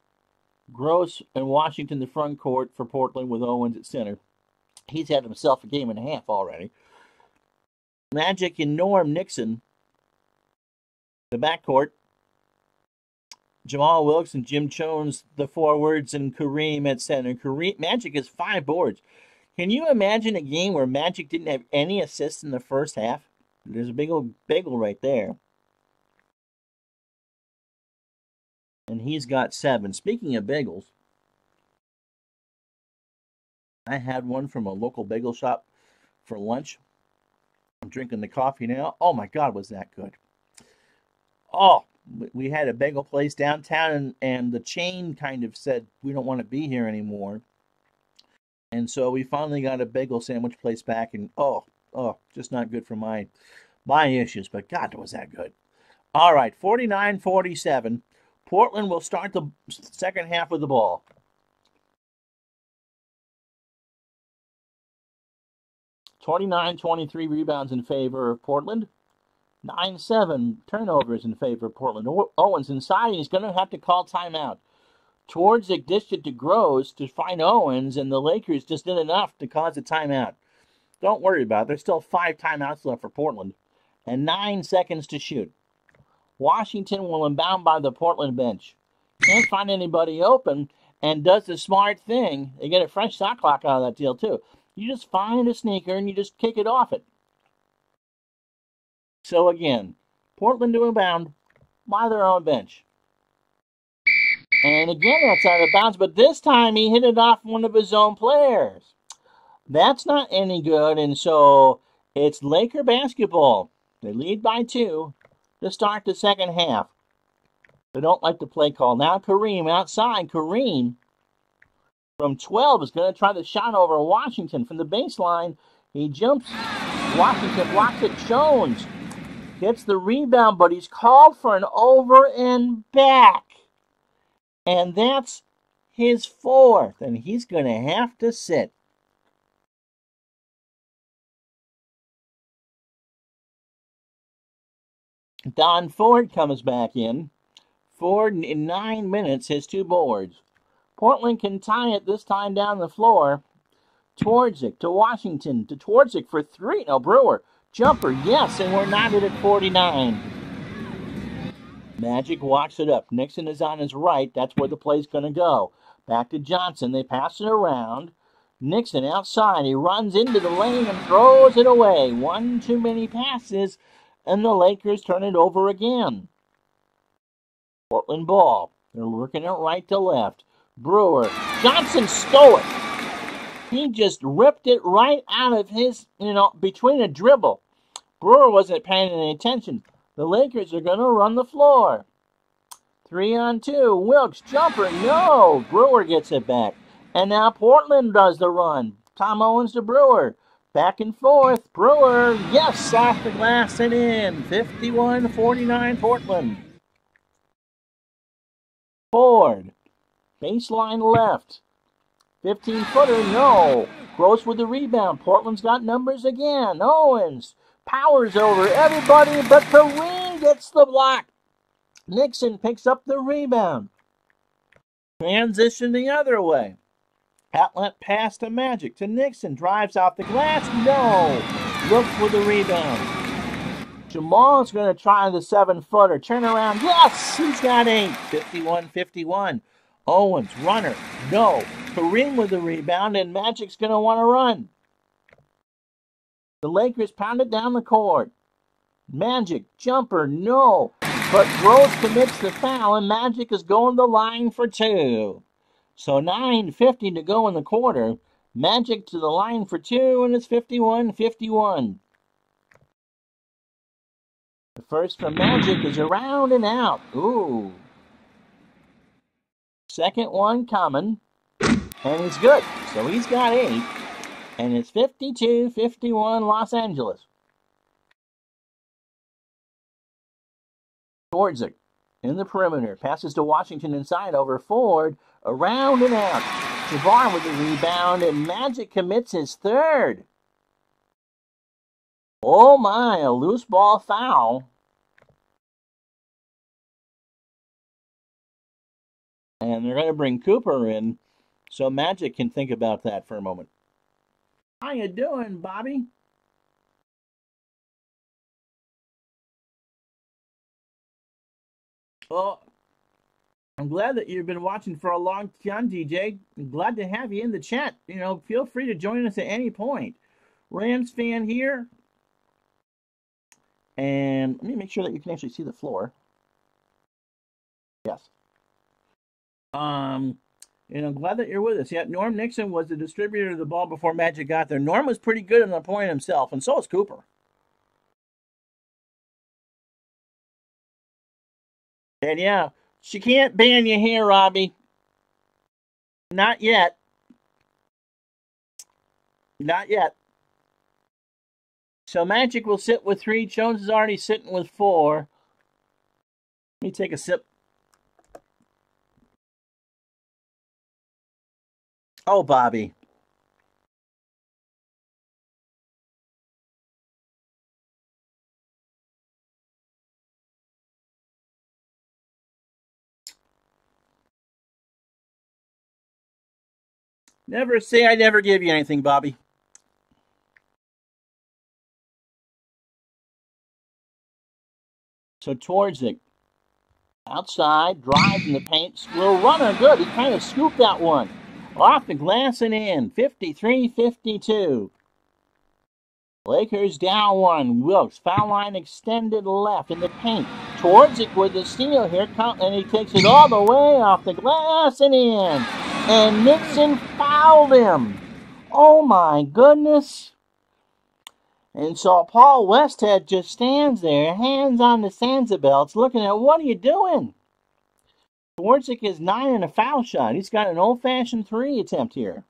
Gross, and Washington the front court for Portland with Owens at center. He's had himself a game and a half already. Magic and Norm Nixon, the backcourt. Jamal Wilkes and Jim Jones, the forwards, and Kareem at center. Magic has 5 boards. Can you imagine a game where Magic didn't have any assists in the first half? There's a big old bagel right there. And he's got 7. Speaking of bagels, I had one from a local bagel shop for lunch. I'm drinking the coffee now. Oh my God, was that good. Oh, we had a bagel place downtown, and the chain kind of said, we don't want to be here anymore. And so we finally got a bagel sandwich place back, and just not good for my issues, but God, was that good. All right, 49-47. Portland will start the second half with the ball. (29-23) rebounds in favor of Portland. 9-7 turnovers in favor of Portland. Owens inside. He's going to have to call timeout. Twardzik dished it to Gross to find Owens, and the Lakers just did enough to cause a timeout. Don't worry about it. There's still 5 timeouts left for Portland and 9 seconds to shoot. Washington will inbound by the Portland bench. Can't find anybody open and does the smart thing. They get a fresh shot clock out of that deal, too. You just find a sneaker and you just kick it off it. So again, Portland to inbound by their own bench. And again, that's out of bounds, but this time he hit it off one of his own players. That's not any good, and so it's Laker basketball. They lead by 2 to start the second half. They don't like the play call. Now Kareem outside. Kareem from 12 is going to try the shot over Washington from the baseline. He jumps. Washington blocks it. Jones gets the rebound, but he's called for an over and back. And that's his 4th, and he's going to have to sit. Don Ford comes back in. Ford, in 9 minutes, has 2 boards. Portland can tie it this time down the floor. Twardzik to Washington, to Twardzik for 3. No, Brewer. Jumper, yes, and we're knotted at 49. Magic walks it up. Nixon is on his right. That's where the play's going to go. Back to Johnson. They pass it around. Nixon outside. He runs into the lane and throws it away. 1 too many passes, and the Lakers turn it over again. Portland ball. They're working it right to left. Brewer. Johnson stole it. He just ripped it right out of his, between a dribble. Brewer wasn't paying any attention. The Lakers are going to run the floor. 3-on-2. Wilkes, jumper. No. Brewer gets it back. And now Portland does the run. Tom Owens to Brewer. Back and forth. Brewer, yes, off the glass and in. 51-49 Portland. Ford. Baseline left. 15-footer, no. Gross with the rebound. Portland's got numbers again. Owens powers over everybody, but Kareem gets the block. Nixon picks up the rebound. Transition the other way. Outlet pass to Magic, to Nixon. Drives off the glass. No. Looks with the rebound. Jamal's going to try the 7-footer. Turn around. Yes, he's got 8. 51-51. Owens, runner. No. Kareem with the rebound, and Magic's going to want to run. The Lakers pound it down the court. Magic, jumper, no. But Gross commits the foul, and Magic is going to the line for 2. So 9:50 to go in the quarter. Magic to the line for 2, and it's 51-51. The first from Magic is around and out. Ooh. Second one coming, and he's good. So he's got 8, and it's 52-51 Los Angeles. Twardzik in the perimeter. Passes to Washington inside over Ford. Around and out. Jabbar with the rebound, and Magic commits his 3rd. Oh my, a loose ball foul. And they're going to bring Cooper in so Magic can think about that for a moment. How you doing, Bobby? Well, I'm glad that you've been watching for a long time, DJ. I'm glad to have you in the chat. Feel free to join us at any point. Rams fan here. And let me make sure that you can actually see the floor. Yes. I'm glad that you're with us. Yeah, Norm Nixon was the distributor of the ball before Magic got there. Norm was pretty good on the point himself, and so is Cooper. And yeah, she can't ban you here, Robbie. Not yet. Not yet. So Magic will sit with 3. Jones is already sitting with 4. Let me take a sip. Oh, Bobby. Never say I never give you anything, Bobby. So Twardzik, outside, drives in the paint. Little runner, good. He kind of scooped that one. Off the glass and in. 53-52. Lakers down one. Wilkes, foul line extended left in the paint. Twardzik with the steal here, and he takes it all the way off the glass and in. And Nixon fouled him. Oh my goodness. And so Paul Westhead just stands there, hands on the Sansa belts, looking at, what are you doing? Twardzik is 9 and a foul shot. He's got an old-fashioned 3 attempt here.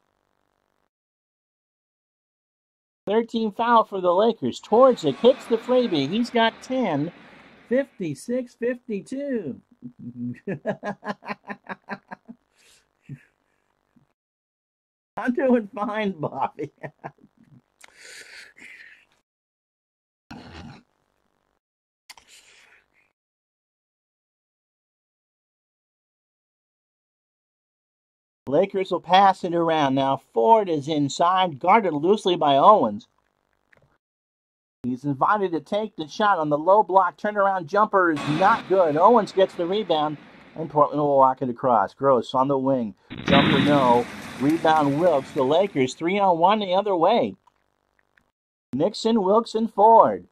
13 foul for the Lakers. Twardzik hits the freebie. He's got 10. 56-52. I'm doing fine, Bobby. Lakers will pass it around. Now Ford is inside, guarded loosely by Owens. He's invited to take the shot on the low block. Turnaround jumper is not good. Owens gets the rebound, and Portland will walk it across. Gross on the wing. Jumper no. Rebound Wilkes. The Lakers 3-on-1 the other way. Nixon, Wilkes, and Ford.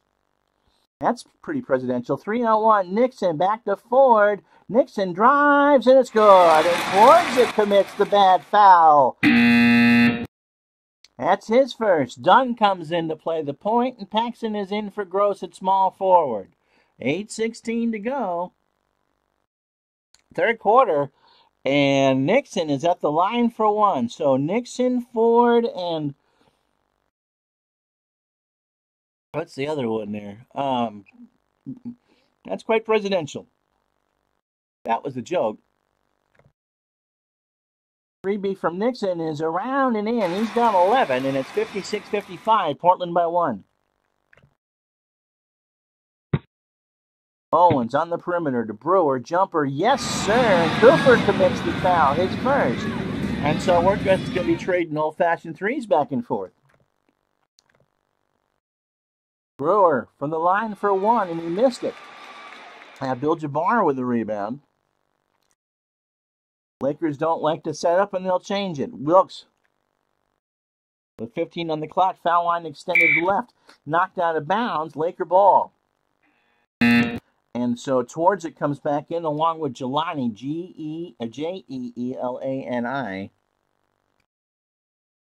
That's pretty presidential. 3-on-1. Nixon back to Ford. Nixon drives, and it's good. And Twardzik commits the bad foul. That's his first. Dunn comes in to play the point, and Paxson is in for Gross at small forward. 8:16 to go. Third quarter, and Nixon is at the line for one. So Nixon, Ford, and what's the other one there? That's quite presidential. That was a joke. Freebie from Nixon is around and in. He's got 11, and it's 56-55. Portland by 1. Owens on the perimeter to Brewer. Jumper, yes, sir. And Cooper commits the foul, his first. And so we're going to be trading old-fashioned threes back and forth. Brewer from the line for one, and he missed it. Abdul-Jabbar with the rebound. Lakers don't like to set up, and they'll change it. Wilkes with 15 on the clock. Foul line extended left. Knocked out of bounds. Laker ball. And so Twardzik comes back in along with Jelani, Jeeelani,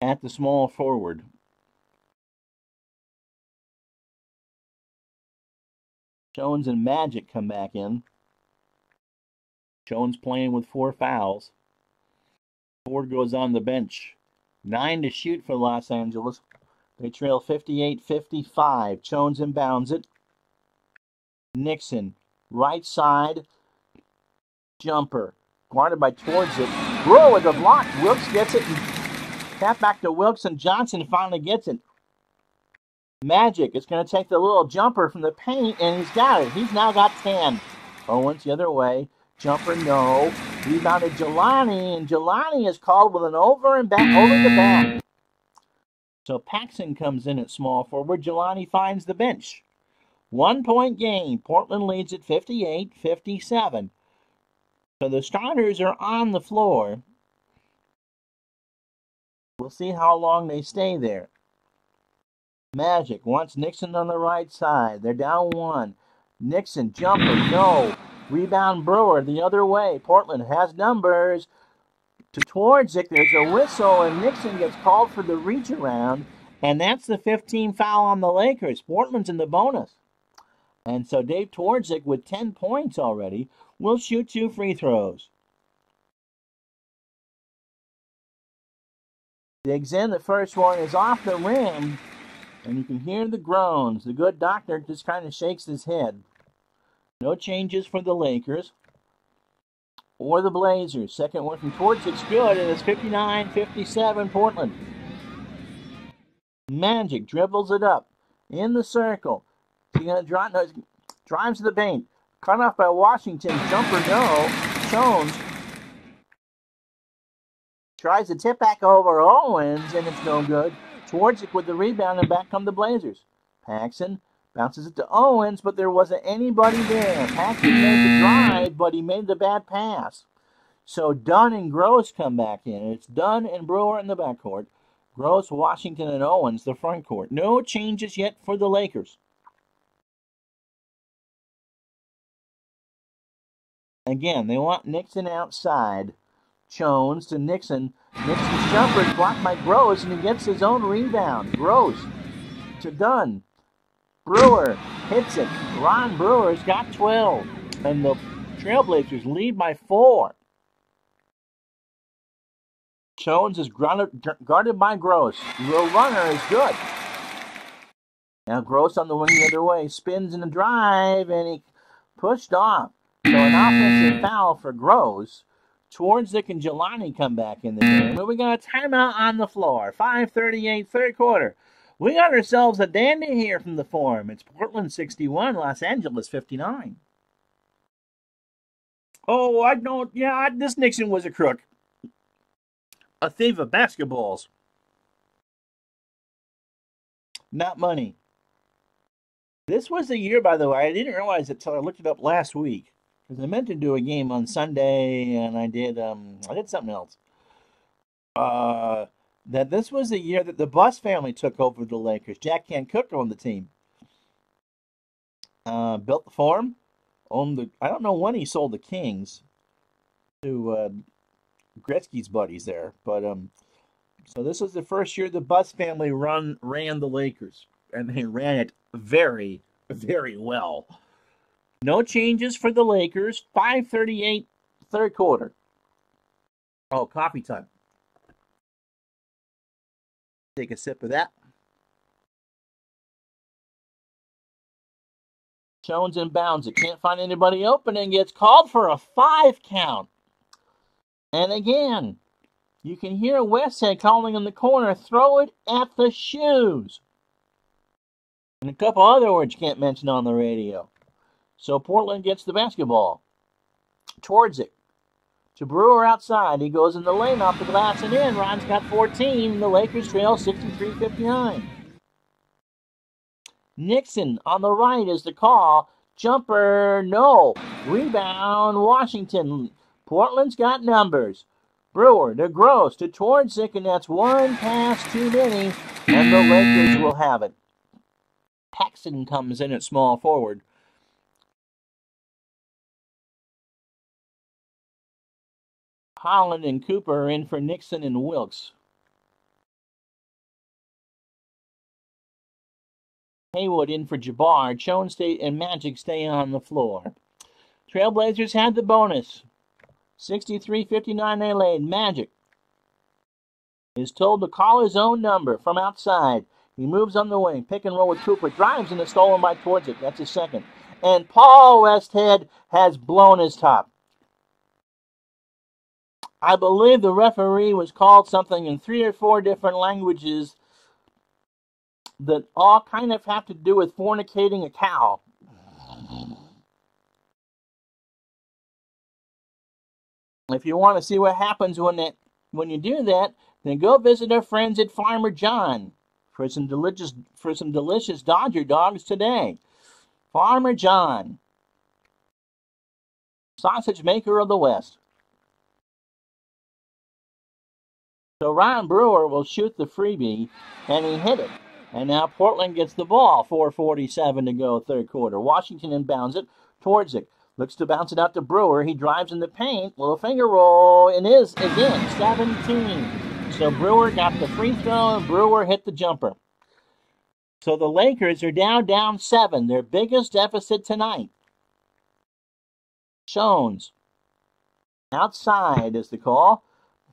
at the small forward. Jones and Magic come back in. Jones playing with 4 fouls. Ford goes on the bench. 9 to shoot for Los Angeles. They trail 58-55. Jones inbounds it. Nixon, right side, jumper. Guarded by Twardzik. Brewer with the block. Wilkes gets it. Tap back to Wilkes, and Johnson finally gets it. Magic is going to take the little jumper from the paint, and he's got it. He's now got 10. Owens the other way. Jumper, no. Rebounded Jelani, and Jelani is called with an over the back. So Paxson comes in at small forward. Jelani finds the bench. 1-point game. Portland leads at 58-57. So the starters are on the floor. We'll see how long they stay there. Magic wants Nixon on the right side. They're down 1. Nixon, jumper, no. Rebound Brewer the other way. Portland has numbers. To Twardzik, there's a whistle, and Nixon gets called for the reach around. And that's the 15 foul on the Lakers. Portland's in the bonus. And so Dave Twardzik, with 10 points already, will shoot 2 free throws. Digs in. The first one is off the rim. And you can hear the groans. The good doctor just kind of shakes his head. No changes for the Lakers. or the Blazers. Second one from Twardzik, good, and it's 59-57 Portland. Magic dribbles it up in the circle. He's going to drive, no, drives to the paint. Cut off by Washington. Jumper no. Jones tries to tip back over Owens, and it's no good. Twardzik with the rebound, and back come the Blazers. Paxson bounces it to Owens, but there wasn't anybody there. Paxson made the drive, but he made the bad pass. So Dunn and Gross come back in. It's Dunn and Brewer in the backcourt. Gross, Washington, and Owens, the front court. No changes yet for the Lakers. Again, they want Nixon outside. Jones to Nixon. Nixon's jumper is blocked by Gross, and he gets his own rebound. Gross to Dunn. Brewer hits it. Ron Brewer's got 12. And the Trailblazers lead by 4. Jones is guarded by Gross. The runner is good. Now Gross on the wing the other way. Spins in the drive, and he pushed off. So an offensive foul for Gross. Twardzik and Jelani come back in the game. But we got a timeout on the floor. 5:38, third quarter. We got ourselves a dandy here from the Forum. It's Portland 61, Los Angeles 59. Oh, I don't. Yeah, this Nixon was a crook. A thief of basketballs. Not money. This was the year, by the way. I didn't realize it until I looked it up last week. Because I meant to do a game on Sunday, and I did something else. That this was the year that the Buss family took over the Lakers. Jack Kent Cooke owned the team. Built the Forum. I don't know when he sold the Kings to Gretzky's buddies there, but so this was the first year the Buss family ran the Lakers, and they ran it very, very well. No changes for the Lakers. 5:38, third quarter. Oh, coffee time. Take a sip of that. Jones inbounds it. Can't find anybody open and gets called for a 5 count. And again, you can hear Westhead calling in the corner, throw it at the shoes. And a couple other words you can't mention on the radio. So Portland gets the basketball. Twardzik to Brewer outside. He goes in the lane off the glass and in. Ron's got 14. The Lakers trail 63-59. Nixon on the right is the call. Jumper, no. Rebound, Washington. Portland's got numbers. Brewer to Gross to Twardzik, and that's one pass too many, and the Lakers will have it. Paxson comes in at small forward. Holland and Cooper are in for Nixon and Wilkes. Haywood in for Jabbar. Jones and Magic stay on the floor. Trailblazers had the bonus. 63-59 they laid. Magic is told to call his own number from outside. He moves on the wing. Pick and roll with Cooper. Drives and is stolen by Twardzik. That's his second. And Paul Westhead has blown his top. I believe the referee was called something in 3 or 4 different languages that all kind of have to do with fornicating a cow. If you want to see what happens when you do that, then go visit our friends at Farmer John for some delicious Dodger dogs today. Farmer John, sausage maker of the West. So Ron Brewer will shoot the freebie, and he hit it. And now Portland gets the ball. 4:47 to go, third quarter. Washington inbounds it. Twardzik looks to bounce it out to Brewer. He drives in the paint. Little finger roll, and is in. 17. So Brewer got the free throw, and Brewer hit the jumper. So the Lakers are down 7. Their biggest deficit tonight. Jones. Outside is the call.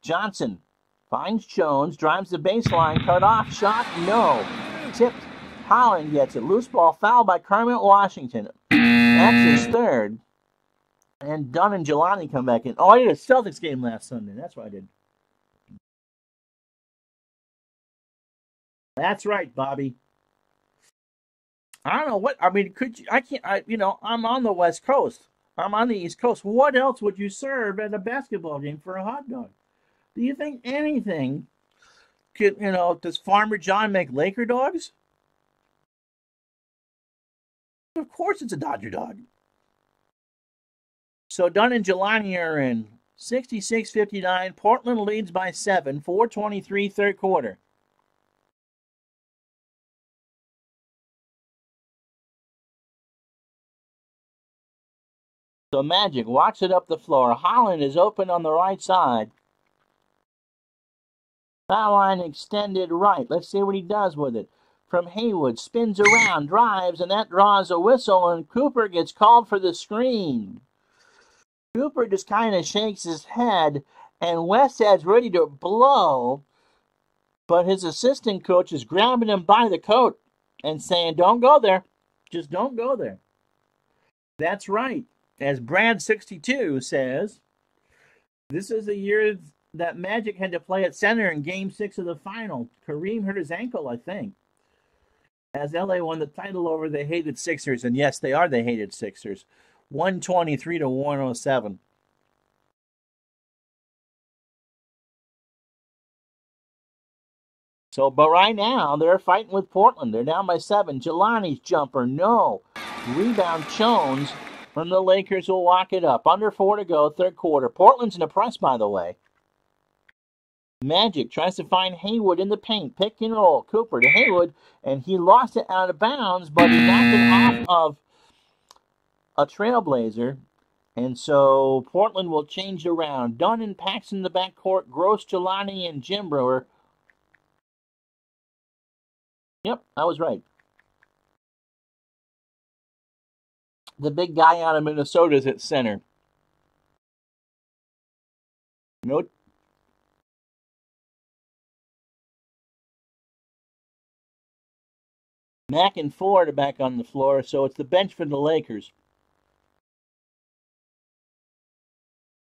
Johnson finds Jones, drives the baseline, cut off, shot, no. Tipped, Holland gets it. Loose ball, foul by Kermit Washington. That's his third. And Dunn and Jelani come back in. Oh, I did a Celtics game last Sunday. That's what I did. That's right, Bobby. I don't know what I mean. Could you? I can't. I'm on the West Coast. I'm on the East Coast. What else would you serve at a basketball game for a hot dog? Do you think anything could? Does Farmer John make Laker dogs? Of course, it's a Dodger dog. So Dunn and Jelani are in 66-59. Portland leads by 7. 4:23 third quarter. So Magic walks it up the floor. Holland is open on the right side. Foul line extended right. Let's see what he does with it. From Haywood, spins around, drives, and that draws a whistle, and Cooper gets called for the screen. Cooper just kind of shakes his head, and Westhead's ready to blow, but his assistant coach is grabbing him by the coat and saying, don't go there. Just don't go there. That's right. As Brad62 says, this is the year that Magic had to play at center in Game 6 of the final. Kareem hurt his ankle, I think, as LA won the title over the hated Sixers. And yes, they are the hated Sixers. 123-107. So, but right now, they're fighting with Portland. They're down by 7. Jelani's jumper, no. Rebound, Jones, and the Lakers will walk it up. Under 4 to go, third quarter. Portland's in a press, by the way. Magic tries to find Haywood in the paint. Pick and roll. Cooper to Haywood, and he lost it out of bounds, but he knocked it off of a Trailblazer. And so Portland will change around. Dunn and Paxson in the backcourt. Gross, Jelani, and Jim Brewer. Yep, I was right. The big guy out of Minnesota is at center. Nope. Mack and Ford are back on the floor, so it's the bench for the Lakers.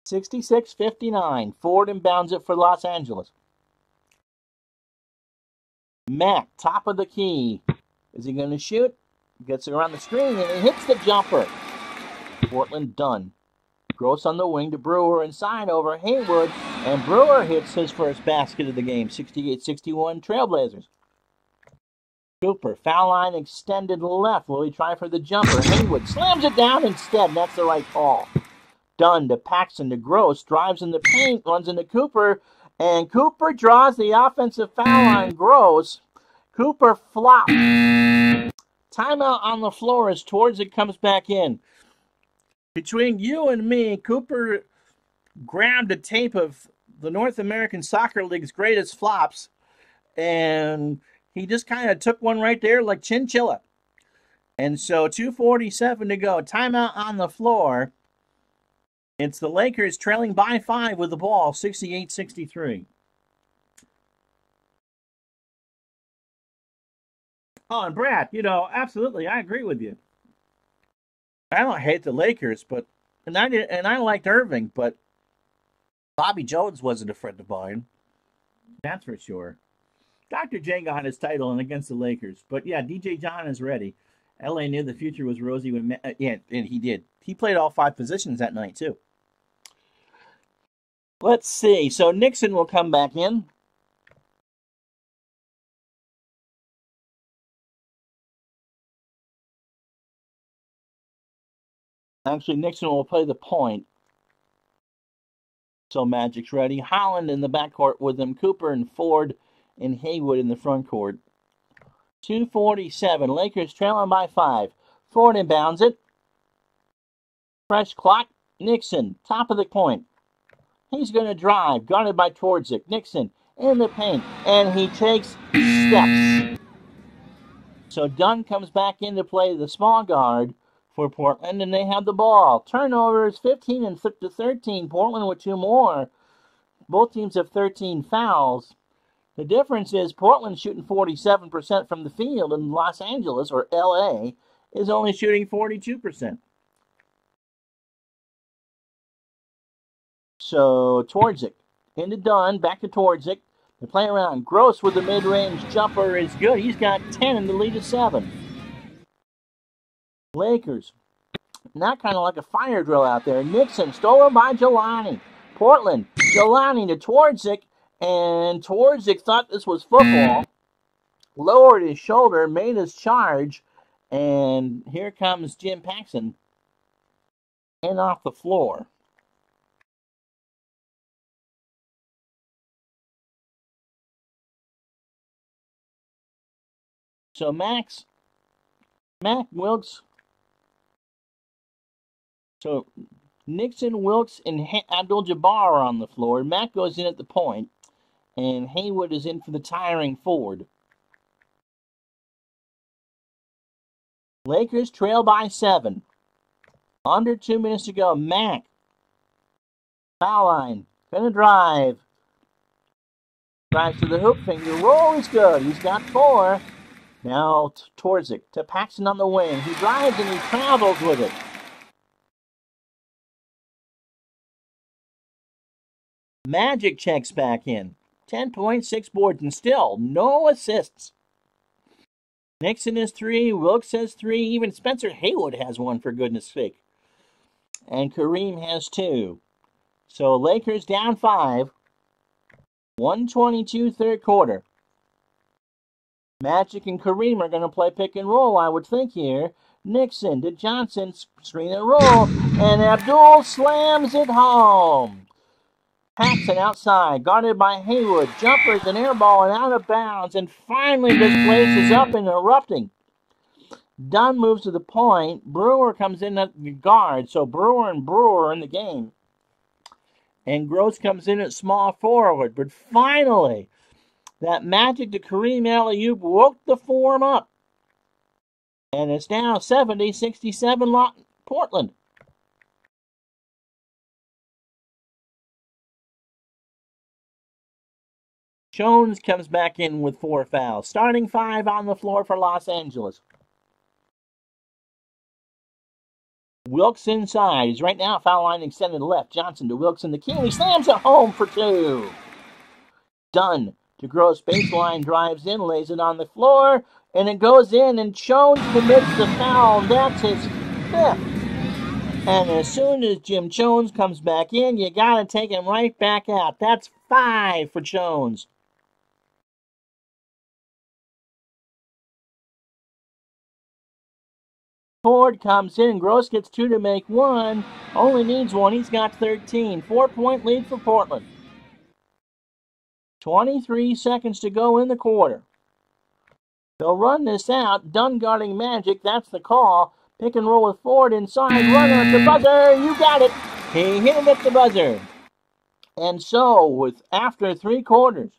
66-59. Ford inbounds it for Los Angeles. Mack, top of the key. Is he going to shoot? Gets it around the screen, and he hits the jumper. Portland done. Gross on the wing to Brewer inside over Haywood, and Brewer hits his first basket of the game. 68-61 Trailblazers. Cooper, foul line extended left. Will he try for the jumper? Haywood slams it down instead. That's the right call. Dunn to Paxson to Gross. Drives in the paint, runs into Cooper, and Cooper draws the offensive foul on Gross. Cooper flops. Timeout on the floor as Twardzik comes back in. Between you and me, Cooper grabbed a tape of the North American Soccer League's greatest flops, and he just kind of took one right there like chinchilla. And so 2:47 to go. Timeout on the floor. It's the Lakers trailing by 5 with the ball, 68-63. Oh, and Brad, absolutely, I agree with you. I don't hate the Lakers, and I liked Irving, but Bobby Jones wasn't a friend of mine. That's for sure. Dr. J got his title and against the Lakers, but yeah, DJ John is ready. LA knew the future was rosy when and he did. He played all 5 positions that night too. Let's see. So Nixon will come back in. Actually, Nixon will play the point. So Magic's ready. Holland in the backcourt with them. Cooper and Ford and Haywood in the front court. 2:47. Lakers trailing by 5. Ford inbounds it. Fresh clock. Nixon, top of the point. He's going to drive. Guarded by Twardzik. Nixon in the paint. And he takes steps. So Dunn comes back in to play the small guard for Portland, and they have the ball. Turnovers 15-13. Portland with 2 more. Both teams have 13 fouls. The difference is Portland shooting 47% from the field, and Los Angeles, or LA, is only shooting 42%. So Twardzik into Dunn, back to Twardzik. They play around. Gross with the mid-range jumper is good. He's got 10 and the lead is 7. Lakers, not kind of like a fire drill out there. Nixon, stolen by Jelani. Portland, Jelani to Twardzik, and Twardzik thought this was football. Lowered his shoulder, made his charge, and here comes Jim Paxson in off the floor. So Mac Wilkes, so Nixon, Wilkes, and Abdul-Jabbar are on the floor. Mac goes in at the point, and Haywood is in for the tiring Ford. Lakers trail by 7. Under 2 minutes to go. Mac, foul line, gonna drive. Drives to the hoop, finger roll is good. He's got 4. Now Twardzik to Paxson on the wing. He drives and he travels with it. Magic checks back in. 10.6 boards and still no assists. Nixon has 3, Wilkes has 3, even Spencer Haywood has 1 for goodness sake. And Kareem has 2. So Lakers down 5. 1:22 third quarter. Magic and Kareem are going to play pick and roll, I would think here. Nixon to Johnson, screen and roll, and Abdul slams it home. Paxson outside, guarded by Haywood. Jumpers and air ball and out of bounds, and finally this place is up and erupting. Dunn moves to the point. Brewer comes in at the guard, so Brewer are in the game. And Gross comes in at small forward. But finally, that Magic to Kareem alley-oop woke the form up. And it's now 70-67 Portland. Jones comes back in with 4 fouls. Starting 5 on the floor for Los Angeles. Wilkes inside. He's right now foul line extended left. Johnson to Wilkes in the key. He slams it home for 2. Dunn to Gross. Baseline drives in, lays it on the floor, and it goes in, and Jones commits the foul. That's his 5th. And as soon as Jim Jones comes back in, you got to take him right back out. That's 5 for Jones. Ford comes in. Gross gets 2 to make 1. Only needs 1. He's got 13. 4-point lead for Portland. 23 seconds to go in the quarter. They'll run this out. Dunn guarding Magic. That's the call. Pick and roll with Ford inside. Runner at the buzzer. You got it. He hit it at the buzzer. And so, after 3 quarters,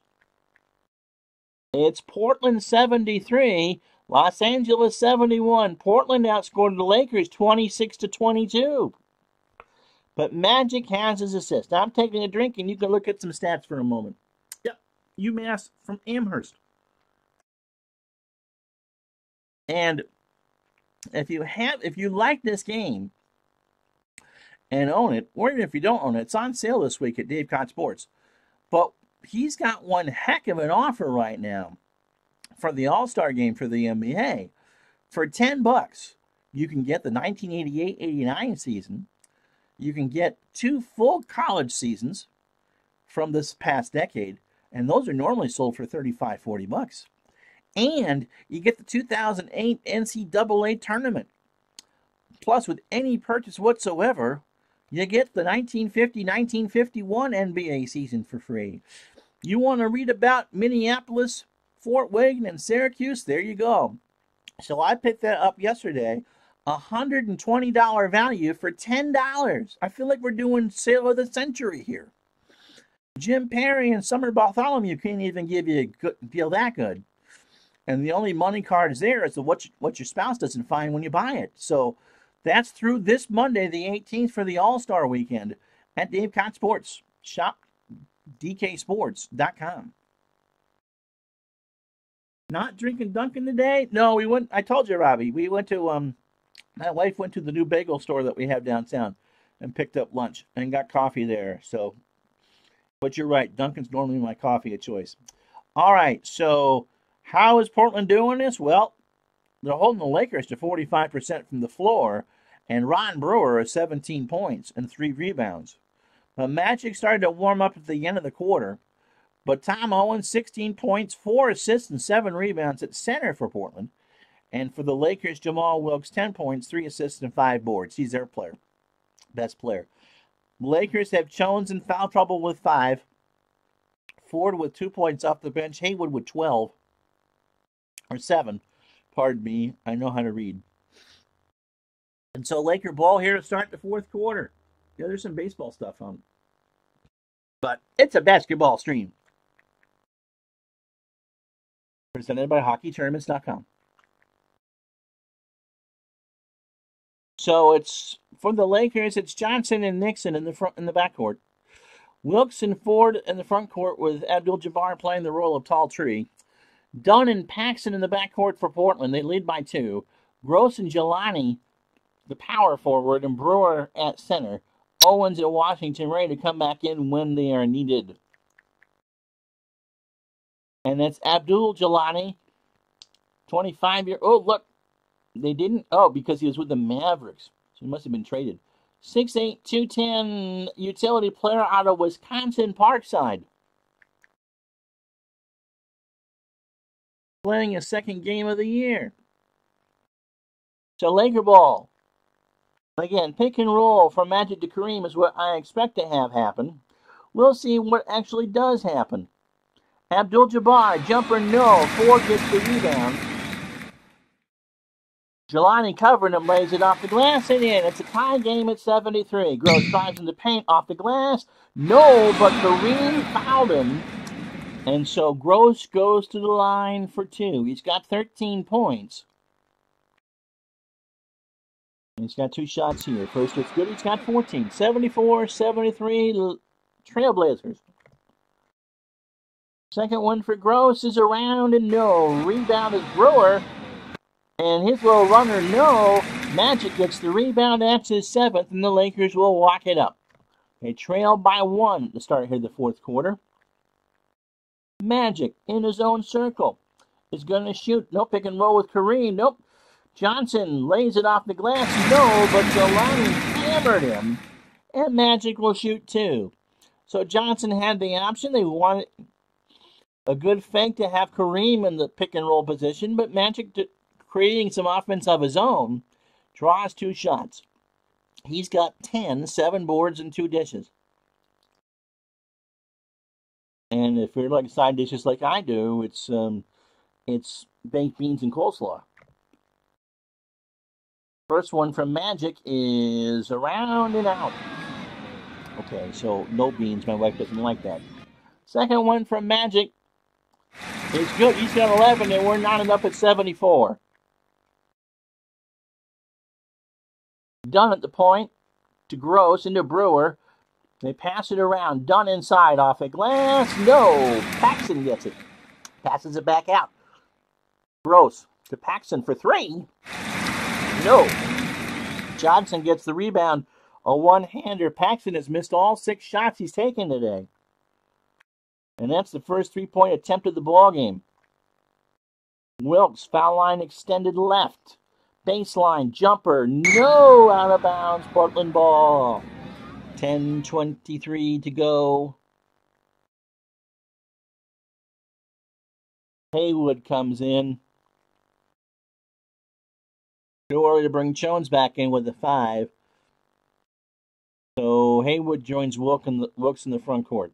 it's Portland 73, Los Angeles 71. Portland outscored the Lakers 26-22. But Magic has his assist. I'm taking a drink, and you can look at some stats for a moment. Yep, UMass from Amherst. And if you like this game and own it, or if you don't own it, it's on sale this week at Dave Cott Sports. But he's got one heck of an offer right now for the All-Star game for the NBA. For $10, you can get the 1988-89 season. You can get 2 full college seasons from this past decade, and those are normally sold for $35-40. And you get the 2008 NCAA tournament. Plus, with any purchase whatsoever, you get the 1950-1951 NBA season for free. You want to read about Minneapolis, Fort Wayne, and Syracuse? There you go. So I picked that up yesterday. $120 value for $10. I feel like we're doing sale of the century here. Jim Perry and Summer Bartholomew can't even give you a good deal that good. And the only money card is there is what your spouse doesn't find when you buy it. So that's through this Monday, the 18th, for the All-Star Weekend at Dave Cott Sports. Shop DKSports.com. Not drinking Dunkin' today? No, we went. I told you, Robbie. We went to my wife went to the new bagel store that we have downtown. and picked up lunch and got coffee there. So, but you're right. Dunkin's normally my coffee of choice. All right. So, how is Portland doing this? Well, they're holding the Lakers to 45% from the floor, and Ron Brewer has 17 points and 3 rebounds. But Magic started to warm up at the end of the quarter. But Tom Owens, 16 points, 4 assists, and 7 rebounds at center for Portland. And for the Lakers, Jamal Wilkes, 10 points, 3 assists, and 5 boards. He's their player, best player. Lakers have Jones in foul trouble with 5. Ford with 2 points off the bench. Haywood with 12. Or 7. Pardon me. I know how to read. And so Laker ball here to start the fourth quarter. Yeah, there's some baseball stuff on. But it's a basketball stream. Presented by HockeyTournaments.com. So it's for the Lakers. It's Johnson and Nixon in the backcourt. Wilkes and Ford in the front court with Abdul-Jabbar playing the role of tall tree. Dunn and Paxson in the backcourt for Portland. They lead by 2. Gross and Jelani, the power forward, and Brewer at center. Owens and Washington ready to come back in when they are needed. And that's Abdul-Jelani, 25-year. Oh, look. They didn't. Oh, because he was with the Mavericks. So he must have been traded. 6'8", 210 utility player out of Wisconsin Parkside. Playing his second game of the year. So Laker ball. Again, pick and roll from Magic to Kareem is what I expect to have happen. We'll see what actually does happen. Abdul-Jabbar, jumper no. Ford gets the rebound. Jelani covering him, lays it off the glass and in. It's a tie game at 73. Gross drives in the paint off the glass. No, but Kareem fouled him. And so Gross goes to the line for 2. He's got 13 points. He's got 2 shots here. First it's good. He's got 14. 74-73 Trailblazers. Second one for Gross is around and no. Rebound is Brewer. And his little runner, no. Magic gets the rebound. That's his 7th, and the Lakers will lock it up. They trail by 1 to start here the fourth quarter. Magic in his own circle is going to shoot. No pick and roll with Kareem. Nope. Johnson lays it off the glass. No, but Jelani hammered him, and Magic will shoot 2. So Johnson had the option. They wanted a good fake to have Kareem in the pick and roll position, but Magic creating some offense of his own, draws 2 shots. He's got 10, 7 boards, and 2 dishes. And if you're like side dishes like I do, it's baked beans and coleslaw. First one from Magic is around and out. Okay, so no beans. My wife doesn't like that. Second one from Magic is good. He's got 11, and we're knotted up at 74. Dunn at the point to Gross into Brewer. They pass it around. Dunn inside off a glass. No. Paxson gets it. Passes it back out. Gross to Paxson for 3. No. Johnson gets the rebound. A one-hander. Paxson has missed all 6 shots he's taken today. And that's the first 3-point attempt of the ballgame. Wilkes, foul line extended left. Baseline, jumper, no, out of bounds, Portland ball. 10:23 to go. Haywood comes in. Too early to bring Jones back in with the 5. So Haywood joins Wilkes in the front court.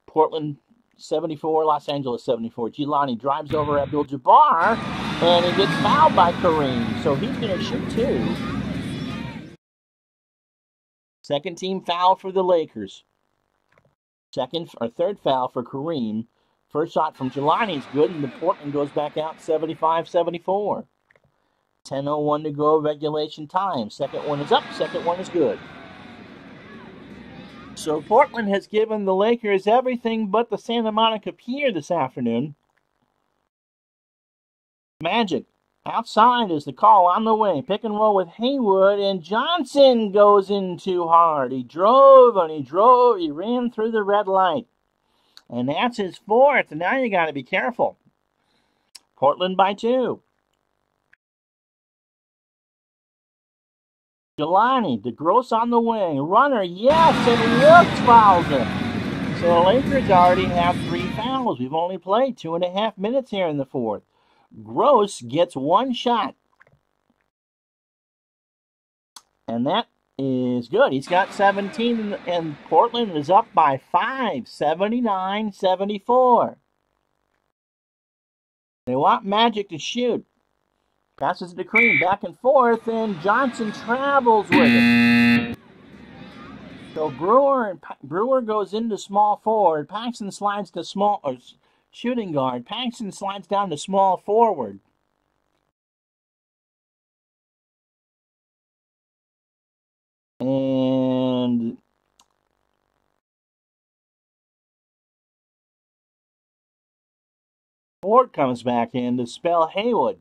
Portland 74, Los Angeles 74. Jelani drives over Abdul-Jabbar, and he gets fouled by Kareem, so he's going to shoot 2. Second team foul for the Lakers. Third foul for Kareem. First shot from Jelani is good, and the Portland goes back out 75-74. 10:01 to go, regulation time. Second one is up, second one is good. So Portland has given the Lakers everything but the Santa Monica Pier this afternoon. Magic Outside is the call on the way. Pick and roll with Haywood, and Johnson goes in too hard. He drove and he drove. He ran through the red light. And that's his fourth. And now you got to be careful. Portland by 2. Jelani, DeGrosse on the wing. Runner, yes, and Wilkes fouls it. So the Lakers already have 3 fouls. We've only played 2.5 minutes here in the fourth. Gross gets 1 shot. And that is good. He's got 17, and Portland is up by 5, 79-74. They want Magic to shoot. Passes it to Cream, back and forth, and Johnson travels with it. So Brewer goes into small forward. Paxson slides to shooting guard. Paxson slides down to small forward. And Ford comes back in to spell Haywood.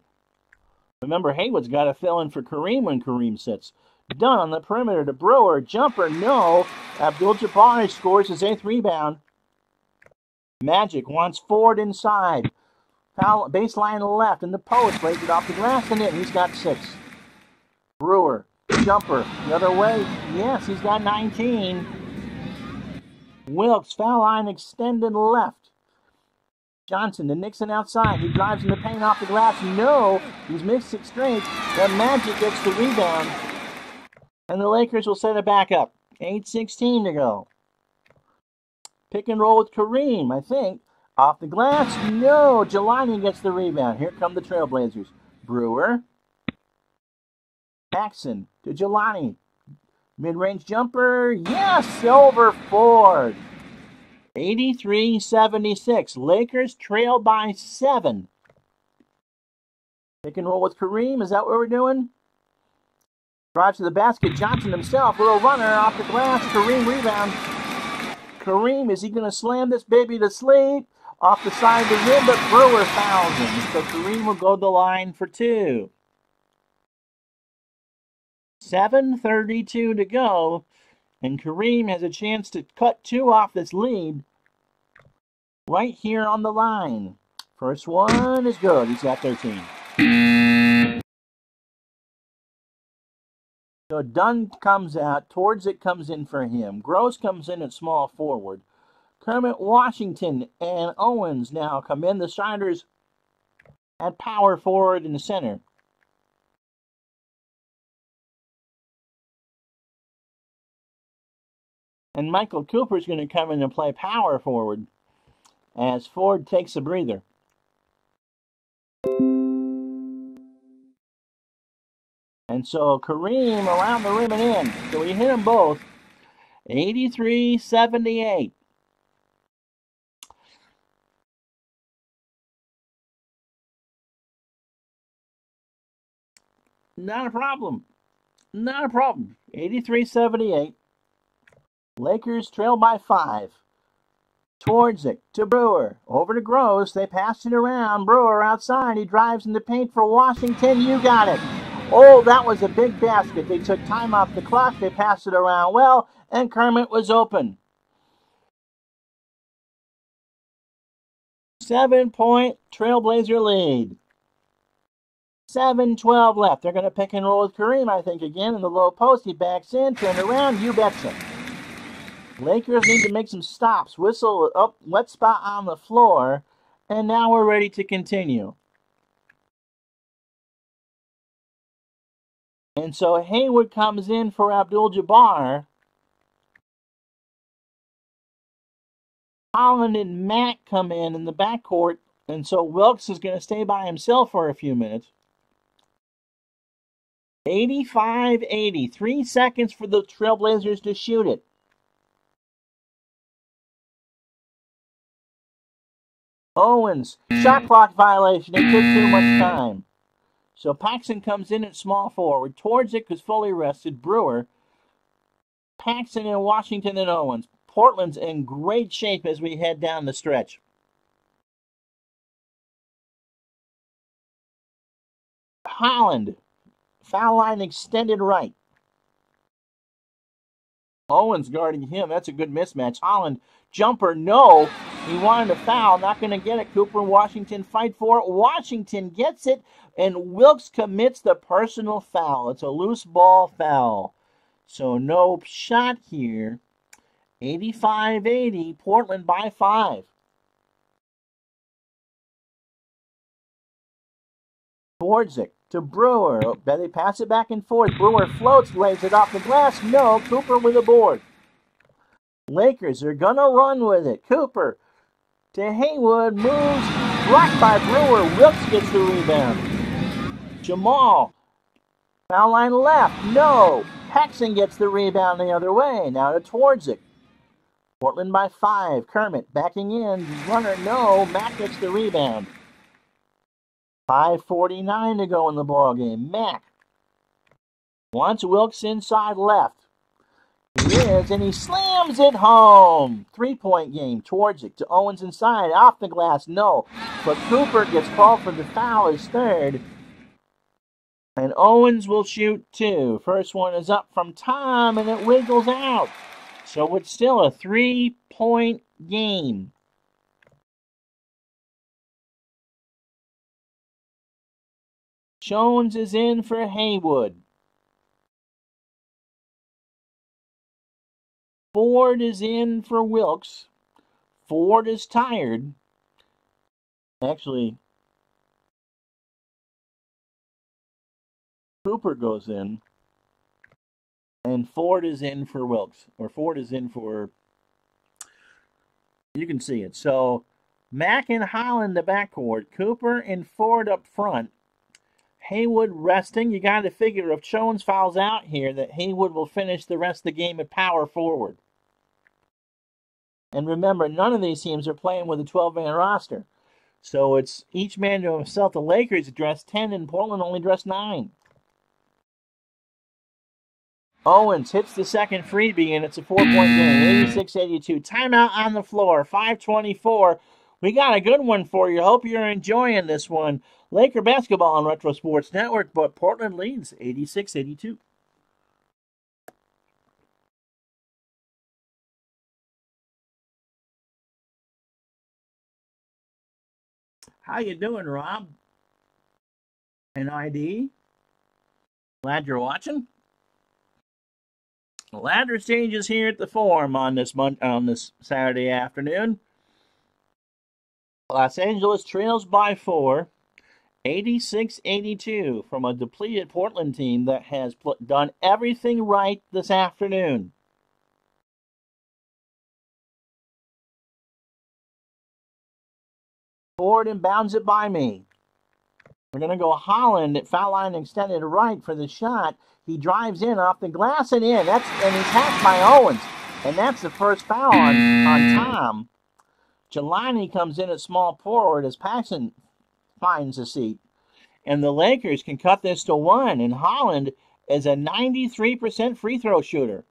Remember, Haywood's got to fill in for Kareem when Kareem sits. Done on the perimeter to Brewer. Jumper, no. Abdul-Jabbar scores his 8th rebound. Magic wants Ford inside. Foul, baseline left in the post. Lays it off the glass and in. He's got 6. Brewer, jumper, the other way. Yes, he's got 19. Wilkes, foul line extended left. Johnson to Nixon outside. He drives in the paint off the glass. No, he's missed it straight. The Magic gets the rebound. And the Lakers will set it back up. 8:16 to go. Pick and roll with Kareem, I think. Off the glass. No, Jelani gets the rebound. Here come the Trailblazers. Brewer. Paxson to Jelani. Mid-range jumper. Yes, over Ford. 83-76. Lakers trail by 7. Pick and roll with Kareem. Is that what we're doing? Drives to the basket. Johnson himself. Little runner off the glass. Kareem rebound. Kareem, is he going to slam this baby to sleep? Off the side of the rim, but Brewer fouls him. So Kareem will go to the line for 2. 7:32 to go. And Kareem has a chance to cut 2 off this lead right here on the line. First one is good. He's got 13. So Dunn comes out. Towards it comes in for him. Gross comes in at small forward. Kermit Washington and Owens now come in. The Striders at power forward in the center. And Michael Cooper's going to come in and play power forward as Ford takes a breather. And so Kareem around the rim and in. So we hit them both. 83-78. Not a problem. Not a problem. 83-78. Lakers trail by 5. Towards it to Brewer. Over to Gross. They pass it around. Brewer outside. He drives in the paint for Washington. You got it. Oh, that was a big basket. They took time off the clock. They passed it around well, and Kermit was open. 7-point Trailblazer lead. 7:12 left. They're going to pick and roll with Kareem, I think, again in the low post. He backs in, turned around. You betcha. Lakers need to make some stops. Whistle up, wet spot on the floor, and now we're ready to continue. And so Haywood comes in for Abdul-Jabbar. Holland and Matt come in the backcourt, and so Wilkes is going to stay by himself for a few minutes. 85-80. 3 seconds for the Trailblazers to shoot it. Owens, shot clock violation. It took too much time. So Paxson comes in at small forward. Towards it because fully rested. Brewer, Paxson and Washington and Owens. Portland's in great shape as we head down the stretch. Holland. Foul line extended right. Owens guarding him. That's a good mismatch. Holland, jumper, no. He wanted a foul. Not going to get it. Cooper and Washington fight for it. Washington gets it, and Wilkes commits the personal foul. It's a loose ball foul. So no shot here. 85-80, Portland by 5. Twardzik to Brewer. They pass it back and forth. Brewer floats, lays it off the glass. No, Cooper with a board. Lakers are going to run with it. Cooper to Haywood, moves, blocked by Brewer. Wilkes gets the rebound. Jamal, foul line left. No. Paxson gets the rebound the other way. Now to Twardzik. Portland by 5. Kermit backing in. Runner, no. Mack gets the rebound. 5:49 to go in the ball game. Mack wants Wilkes inside left. He is, and he slams it home. 3-point game. Twardzik to Owens inside. Off the glass, no. But Cooper gets called for the foul, his third. And Owens will shoot 2. First one is up from Tom, and it wiggles out. So it's still a 3-point game. Jones is in for Haywood. Ford is in for Wilkes. Ford is tired. Actually, Cooper goes in. And Ford is in for Wilkes. Or Ford is in for... You can see it. So, Mack and Holland the backcourt. Cooper and Ford up front. Haywood resting. You got to figure if Jones fouls out here that Haywood will finish the rest of the game at power forward. And remember, none of these teams are playing with a 12-man roster. So it's each man to himself. The Lakers dressed 10 and Portland only dressed 9. Owens hits the second freebie, and it's a 4-point game, 86-82. Timeout on the floor, 5:24. We got a good one for you. Hope you're enjoying this one. Laker basketball on Retro Sports Network, but Portland leads 86-82. How you doing, Rob? And ID? Glad you're watching. Ladder stages here at the Forum on this Saturday afternoon. Los Angeles trails by 4, 86-82 from a depleted Portland team that has done everything right this afternoon. Ford inbounds it by me. We're going to go Holland at foul line extended right for the shot. He drives in off the glass and in. And he's hacked by Owens. And that's the first foul on Tom. Jelani comes in at small forward as Paxson finds a seat. And the Lakers can cut this to 1. And Holland is a 93% free throw shooter.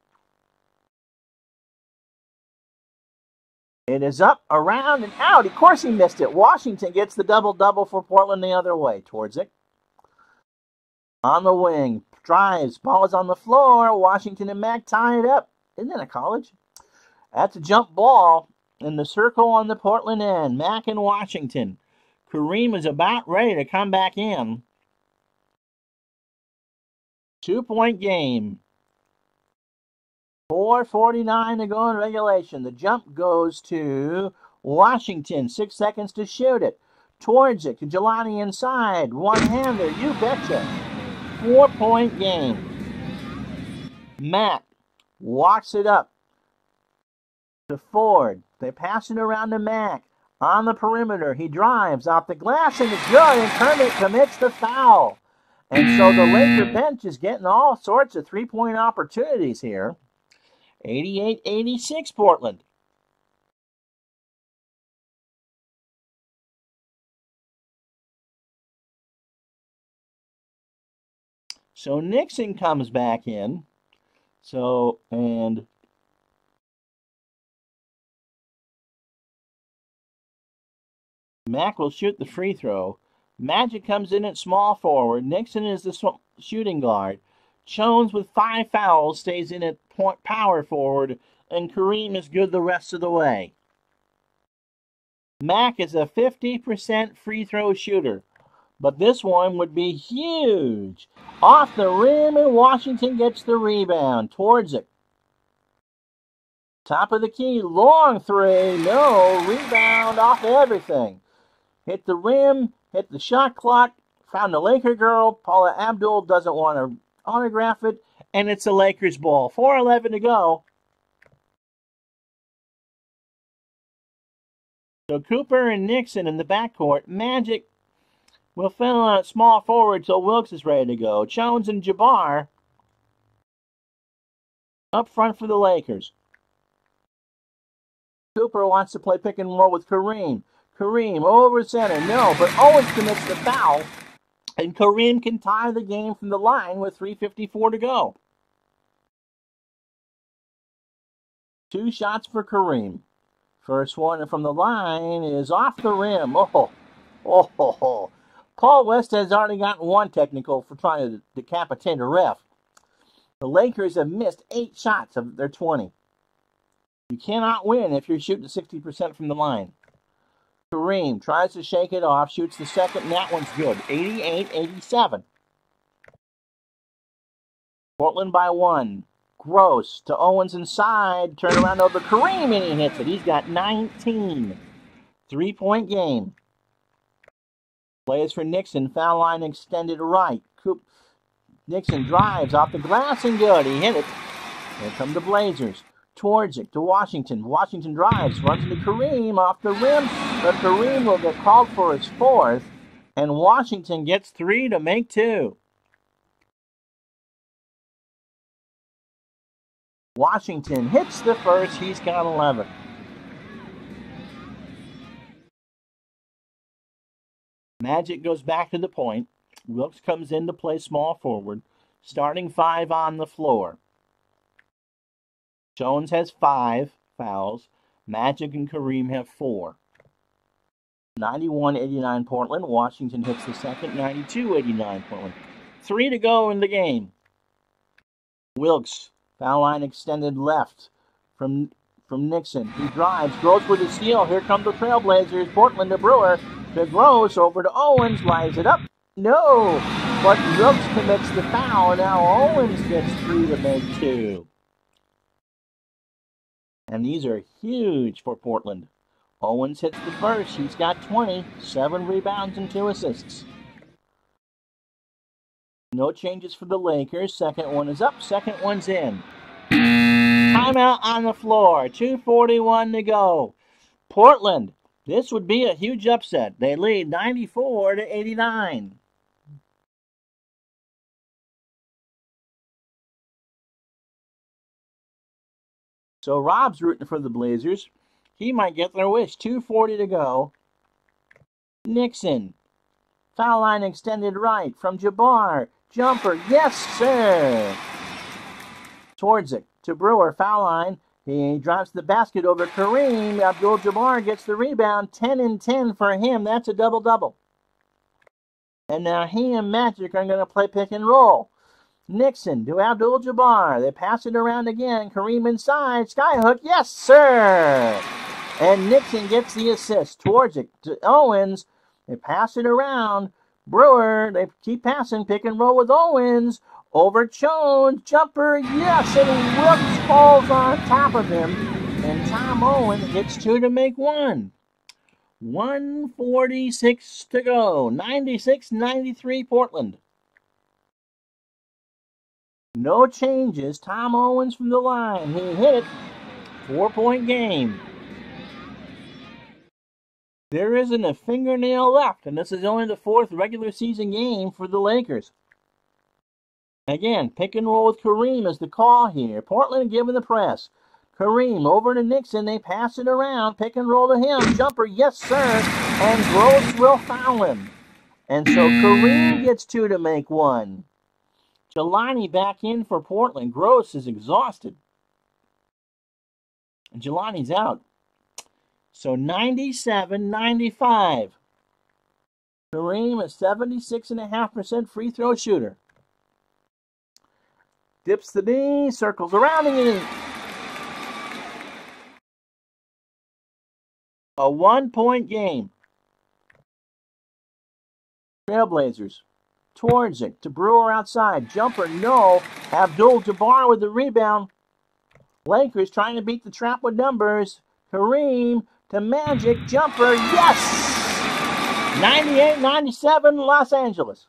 It is up, around, and out. Of course he missed it. Washington gets the double-double for Portland the other way. Twardzik. On the wing. Drives. Ball is on the floor. Washington and Mack tie it up. Isn't that a college? That's a jump ball in the circle on the Portland end. Mack and Washington. Kareem is about ready to come back in. 2-point game. 4:49 to go in regulation. The jump goes to Washington. 6 seconds to shoot it. Twardzik to Jelani inside. One-hander. You betcha. 4-point game. Matt walks it up to Ford. They pass it around to Mack. On the perimeter. He drives off the glass and it's good. And Kermit commits the foul. And so the Laker bench is getting all sorts of 3-point opportunities here. 88-86 Portland. So Nixon comes back in. And Mack will shoot the free throw. Magic comes in at small forward. Nixon is the shooting guard. Jones, with 5 fouls, stays in at power forward, and Kareem is good the rest of the way. Mac is a 50% free throw shooter, but this one would be huge. Off the rim, and Washington gets the rebound. Towards it. Top of the key, long three, no, rebound off everything. Hit the rim, hit the shot clock, found the Laker girl. Paula Abdul doesn't want to autograph it, and it's a Lakers ball. 4:11 to go. So Cooper and Nixon in the backcourt. Magic will fill on a small forward till Wilkes is ready to go. Jones and Jabbar up front for the Lakers. Cooper wants to play pick and roll with Kareem. Kareem over center. No, but Owens commits the foul. And Kareem can tie the game from the line with 3:54 to go. 2 shots for Kareem. First one from the line is off the rim. Oh. Paul West has already gotten 1 technical for trying to decapitate a ref. The Lakers have missed 8 shots of their 20. You cannot win if you're shooting 60% from the line. Kareem tries to shake it off, shoots the second, and that one's good. 88-87. Portland by 1. Gross to Owens inside. Turn around over Kareem, and he hits it. He's got 19. 3-point game. Plays for Nixon. Foul line extended right. Nixon drives off the glass and good. He hit it. Here come the Blazers. Towards it to Washington. Washington drives, runs into Kareem off the rim, but Kareem will get called for his 4th, and Washington gets 3 to make 2. Washington hits the first. He's got 11. Magic goes back to the point. Wilkes comes in to play small forward. Starting 5 on the floor. Jones has 5 fouls. Magic and Kareem have 4. 91-89 Portland. Washington hits the second. 92-89 Portland. 3 to go in the game. Wilkes, foul line extended left from Nixon. He drives, Gross with a steal. Here come the Trailblazers. Portland to Brewer. To Gross, over to Owens, lines it up. No! But Wilkes commits the foul. Now Owens gets 3 to make 2. And these are huge for Portland. Owens hits the first. He's got 20. 7 rebounds and 2 assists. No changes for the Lakers. Second one is up. Second one's in. Timeout on the floor. 2:41 to go. Portland, this would be a huge upset. They lead 94-89. So Rob's rooting for the Blazers. He might get their wish. 2:40 to go. Nixon. Foul line extended right from Jabbar. Jumper. Yes, sir. Towards it to Brewer. Foul line. He drives the basket over Kareem. Abdul-Jabbar gets the rebound. 10 and 10 for him. That's a double-double. And now he and Magic are going to play pick and roll. Nixon to Abdul-Jabbar. They pass it around again. Kareem inside. Skyhook. Yes, sir. And Nixon gets the assist. Towards it to Owens. They pass it around. Brewer. They keep passing. Pick and roll with Owens. Over Jones. Jumper. Yes. And Wilkes falls on top of him. And Tom Owens gets 2 to make 1. 1:46 to go. 96-93 Portland. No changes. Tom Owens from the line. He hit it. 4-point game. There isn't a fingernail left, and this is only the 4th regular season game for the Lakers. Again, pick and roll with Kareem is the call here. Portland giving the press. Kareem over to Nixon. They pass it around. Pick and roll to him. Jumper, yes, sir. And Gross will foul him. And so Kareem gets 2 to make 1. Jelani back in for Portland. Gross is exhausted. And Jelani's out. So 97-95. Kareem, a 76.5% free throw shooter. Dips the knee, circles around and in. A 1-point game. Trailblazers. Towards it to Brewer outside. Jumper, no. Abdul-Jabbar with the rebound. Lakers trying to beat the trap with numbers. Kareem to Magic. Jumper, yes! 98-97 Los Angeles.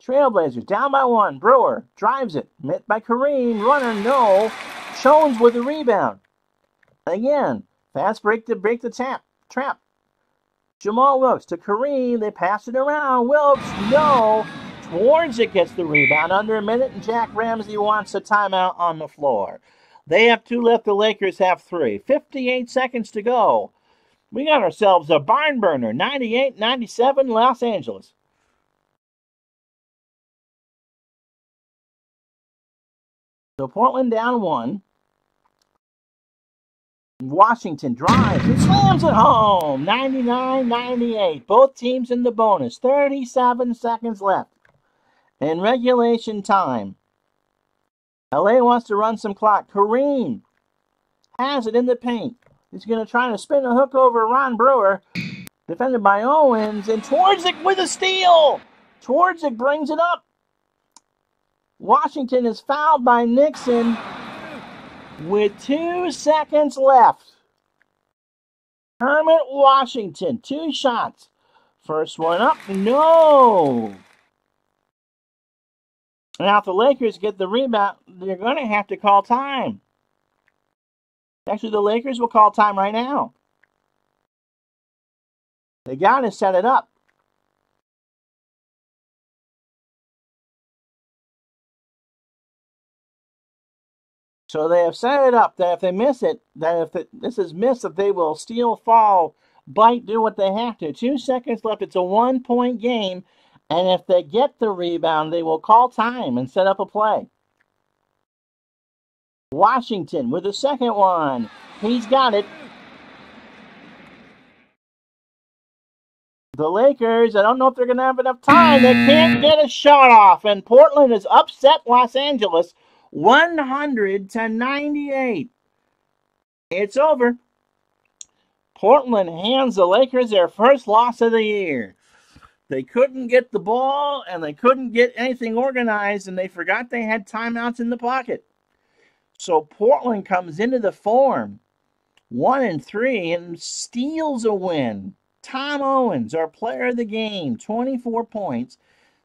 Trailblazers down by 1. Brewer drives it. Met by Kareem. Runner, no. Jones with the rebound. Again, fast break the trap. Jamal Wilkes to Kareem. They pass it around. Wilkes, no. Towards it gets the rebound under a minute, and Jack Ramsey wants a timeout on the floor. They have 2 left. The Lakers have 3. 58 seconds to go. We got ourselves a barn burner. 98-97 Los Angeles. So Portland down 1. Washington drives and slams it home. 99-98. Both teams in the bonus. 37 seconds left in regulation time. LA wants to run some clock. Kareem has it in the paint. He's going to try to spin a hook over Ron Brewer. Defended by Owens. And Twardzik with a steal. Twardzik brings it up. Washington is fouled by Nixon with 2 seconds left. Kermit Washington, 2 shots. First one up, no. Now if the Lakers get the rebound, they're going to have to call time. Actually, the Lakers will call time right now. They got to set it up. So they have set it up that if they miss it, that if this is missed, that they will steal, fall, bite, do what they have to. 2 seconds left. It's a 1-point game. And if they get the rebound, they will call time and set up a play. Washington with the second one. He's got it. The Lakers, I don't know if they're going to have enough time. They can't get a shot off. And Portland has upset Los Angeles 100-98. It's over. Portland hands the Lakers their first loss of the year. They couldn't get the ball, and they couldn't get anything organized, and they forgot they had timeouts in the pocket. So Portland comes into the form 1-3 and steals a win. Tom Owens, our player of the game, 24 points,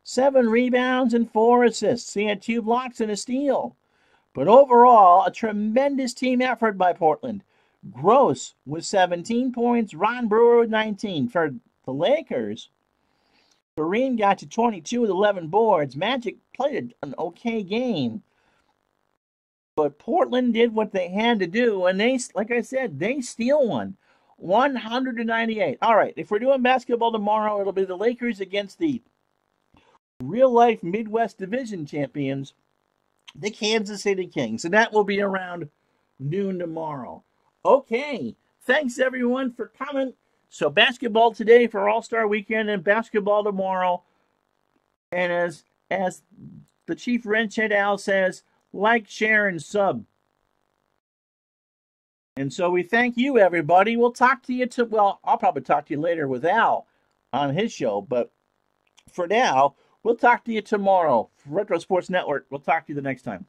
7 rebounds, and 4 assists. He had 2 blocks and a steal. But overall, a tremendous team effort by Portland. Gross with 17 points, Ron Brewer with 19. For the Lakers, Kareem got to 22 with 11 boards. Magic played an okay game. But Portland did what they had to do, and they, like I said, they steal one. 100-98. All right, if we're doing basketball tomorrow, it'll be the Lakers against the real-life Midwest Division champions, the Kansas City Kings. And that will be around noon tomorrow. Okay, thanks everyone for coming. So basketball today for All-Star Weekend and basketball tomorrow. And as the Chief Wrenchhead Al says, like, share, and sub. And so we thank you, everybody. We'll talk to you well, I'll probably talk to you later with Al on his show. But for now, we'll talk to you tomorrow. Retro Sports Network. We'll talk to you the next time.